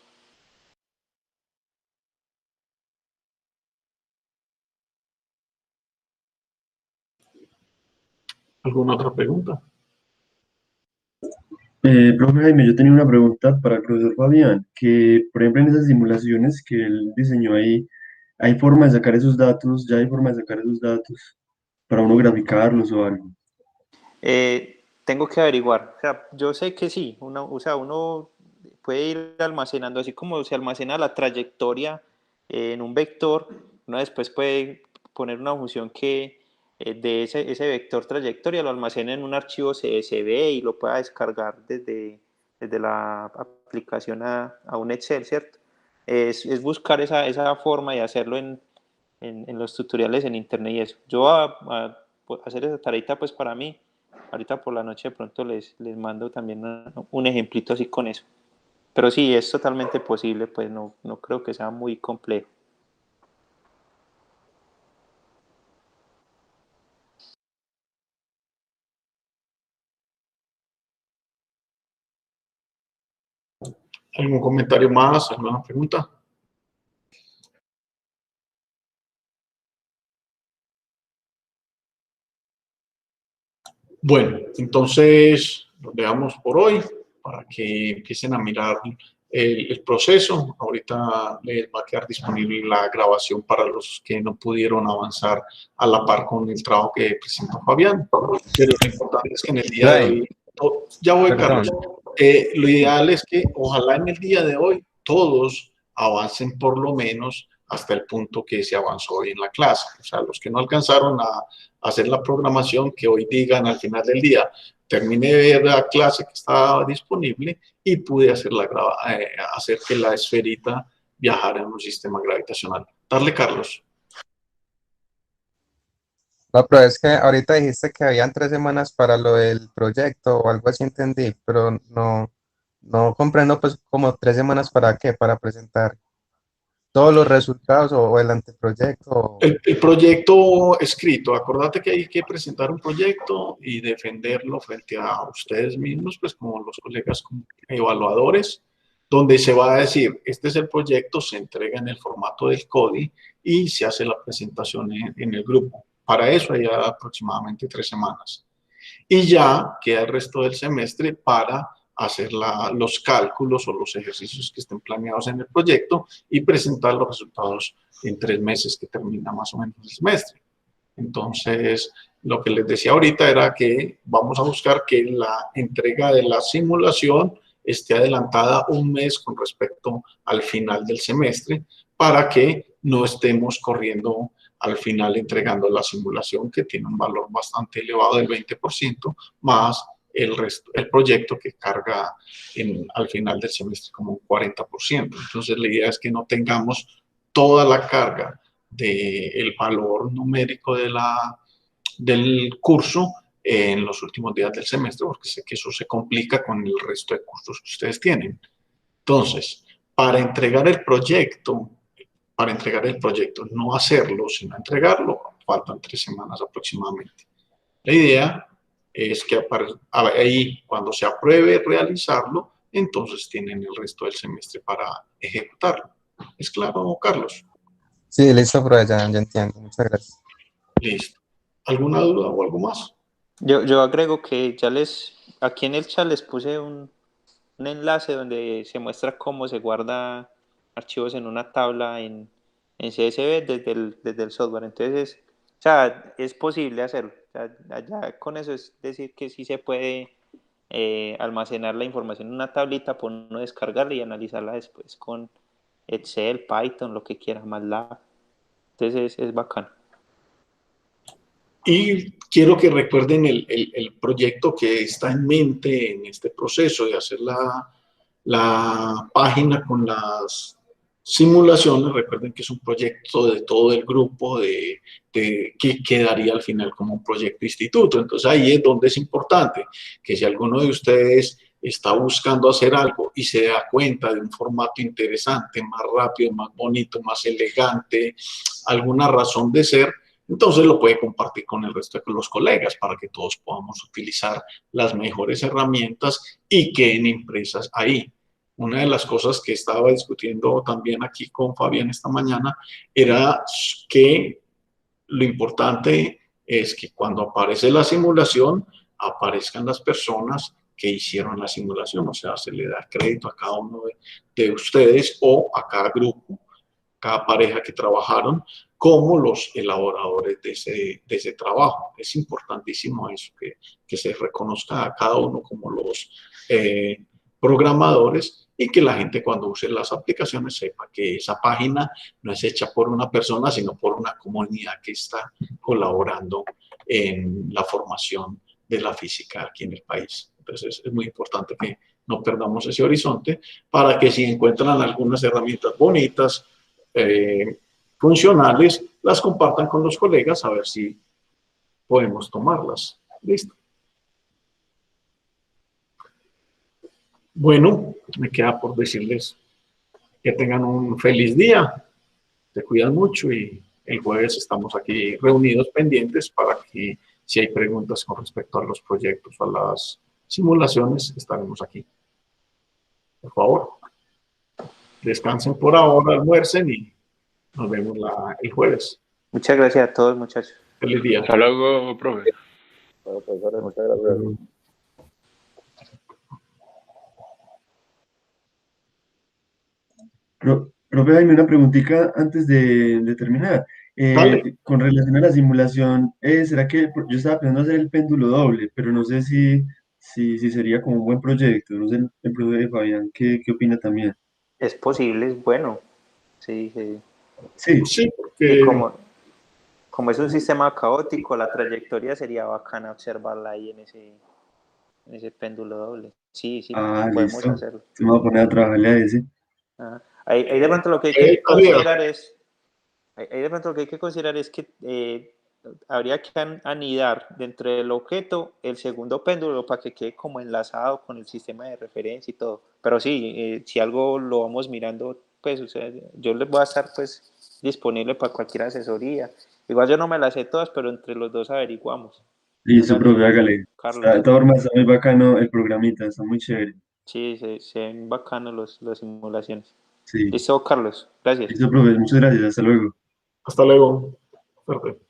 [SPEAKER 8] ¿Alguna otra pregunta?
[SPEAKER 12] Profe Jaime, yo tenía una pregunta para el profesor Fabián, que por ejemplo en esas simulaciones que él diseñó ahí, ¿Hay forma de sacar esos datos? ¿Ya hay forma de sacar esos datos para uno graficarlos o algo?
[SPEAKER 1] Tengo que averiguar. O sea, yo sé que sí. O sea, uno puede ir almacenando, así como se almacena la trayectoria en un vector, uno después puede poner una función que de ese vector trayectoria lo almacene en un archivo CSV y lo pueda descargar desde la aplicación a un Excel, ¿cierto? Es buscar esa forma y hacerlo en los tutoriales en internet y eso. Yo a hacer esa tareita pues para mí, ahorita por la noche de pronto les mando también un ejemplito así con eso. Pero sí, es totalmente posible, pues no creo que sea muy complejo.
[SPEAKER 8] ¿Algún comentario más? ¿Alguna pregunta? Bueno, entonces lo dejamos por hoy para que empiecen a mirar el proceso. Ahorita les va a quedar disponible la grabación para los que no pudieron avanzar a la par con el trabajo que presentó Fabián. Pero lo importante es que en el día de hoy, ya voy,
[SPEAKER 6] Perdón.
[SPEAKER 8] Carlos, lo ideal es que ojalá en el día de hoy todos avancen por lo menos hasta el punto que se avanzó hoy en la clase. O sea, los que no alcanzaron a hacer la programación, que hoy digan al final del día, terminé de ver la clase que estaba disponible y pude hacer hacer que la esferita viajara en un sistema gravitacional. Darle, Carlos.
[SPEAKER 13] No, pero es que ahorita dijiste que habían 3 semanas para lo del proyecto o algo así entendí, pero no comprendo pues como 3 semanas para qué, para presentar todos los resultados o el anteproyecto.
[SPEAKER 8] El proyecto escrito, acordate que hay que presentar un proyecto y defenderlo frente a ustedes mismos, pues como los colegas como evaluadores, donde se va a decir, este es el proyecto, se entrega en el formato del CODI y se hace la presentación en el grupo. Para eso hay aproximadamente 3 semanas. Y ya queda el resto del semestre para hacer los cálculos o los ejercicios que estén planeados en el proyecto y presentar los resultados en 3 meses que termina más o menos el semestre. Entonces, lo que les decía ahorita era que vamos a buscar que la entrega de la simulación esté adelantada un mes con respecto al final del semestre para que no estemos corriendo al final entregando la simulación que tiene un valor bastante elevado del 20% más el proyecto que carga al final del semestre como un 40%. Entonces la idea es que no tengamos toda la carga del valor numérico del curso en los últimos días del semestre, porque sé que eso se complica con el resto de cursos que ustedes tienen. Entonces, para entregar el proyecto, no hacerlo, sino entregarlo, faltan 3 semanas aproximadamente. La idea es que ahí, cuando se apruebe realizarlo, entonces tienen el resto del semestre para ejecutarlo. ¿Es claro, Carlos?
[SPEAKER 13] Sí, listo, pero ya entiendo. Muchas gracias.
[SPEAKER 8] Listo. ¿Alguna duda o algo más?
[SPEAKER 1] Yo agrego que aquí en el chat les puse un enlace donde se muestra cómo se guarda archivos en una tabla en CSV desde el software. Entonces, o sea, es posible hacerlo. O sea, ya con eso es decir que sí se puede almacenar la información en una tablita, por uno descargarla y analizarla después con Excel, Python, lo que quiera, MATLAB. Entonces es bacano.
[SPEAKER 8] Y quiero que recuerden el proyecto que está en mente en este proceso de hacer la página con las simulaciones. Recuerden que es un proyecto de todo el grupo que quedaría al final como un proyecto instituto. Entonces ahí es donde es importante que si alguno de ustedes está buscando hacer algo y se da cuenta de un formato interesante, más rápido, más bonito, más elegante, alguna razón de ser, entonces lo puede compartir con el resto de los colegas para que todos podamos utilizar las mejores herramientas y queden impresas ahí. Una de las cosas que estaba discutiendo también aquí con Fabián esta mañana era que lo importante es que cuando aparece la simulación, aparezcan las personas que hicieron la simulación, o sea, se le da crédito a cada uno de ustedes o a cada grupo cada pareja que trabajaron, como los elaboradores de ese trabajo. Es importantísimo eso, que se reconozca a cada uno como los programadores y que la gente cuando use las aplicaciones sepa que esa página no es hecha por una persona, sino por una comunidad que está colaborando en la formación de la física aquí en el país. Entonces es muy importante que no perdamos ese horizonte para que si encuentran algunas herramientas bonitas, funcionales, las compartan con los colegas a ver si podemos tomarlas. Listo. Bueno, me queda por decirles que tengan un feliz día, se cuidan mucho y el jueves estamos aquí reunidos pendientes para que si hay preguntas con respecto a los proyectos o a las simulaciones, estaremos aquí. Por favor, descansen por ahora, almuercen y nos vemos el jueves.
[SPEAKER 1] Muchas gracias a todos, muchachos.
[SPEAKER 8] Feliz día.
[SPEAKER 10] Hasta luego, profe.
[SPEAKER 14] Bueno, profesores, muchas gracias.
[SPEAKER 12] Profe, Jaime, una preguntita antes de terminar. Con relación a la simulación, ¿será que yo estaba pensando hacer el péndulo doble, pero no sé si sería como un buen proyecto? No sé, el profe Fabián, ¿qué opina también?
[SPEAKER 1] Es posible, es bueno. Sí, sí.
[SPEAKER 8] Sí,
[SPEAKER 1] porque... como es un sistema caótico, la trayectoria sería bacana observarla ahí en ese péndulo doble. Sí, podemos
[SPEAKER 12] listo.
[SPEAKER 1] hacerlo.
[SPEAKER 12] Se me va a poner a trabajarle a ese.
[SPEAKER 1] Ahí de pronto lo que hay que considerar es que habría que anidar dentro del objeto el segundo péndulo para que quede como enlazado con el sistema de referencia y todo. Pero sí, si algo lo vamos mirando, pues o sea, yo les voy a estar pues disponible para cualquier asesoría. Igual yo no me las sé todas, pero entre los dos averiguamos.
[SPEAKER 12] Listo, profe, hágale.
[SPEAKER 1] Carlos.
[SPEAKER 12] De todas formas, está muy bacano el programita, está muy chévere.
[SPEAKER 1] Sí, se ven bacanos las simulaciones.
[SPEAKER 12] Sí.
[SPEAKER 1] Listo, Carlos. Gracias.
[SPEAKER 12] Listo, profe, muchas gracias. Hasta luego.
[SPEAKER 8] Hasta luego. Perfecto.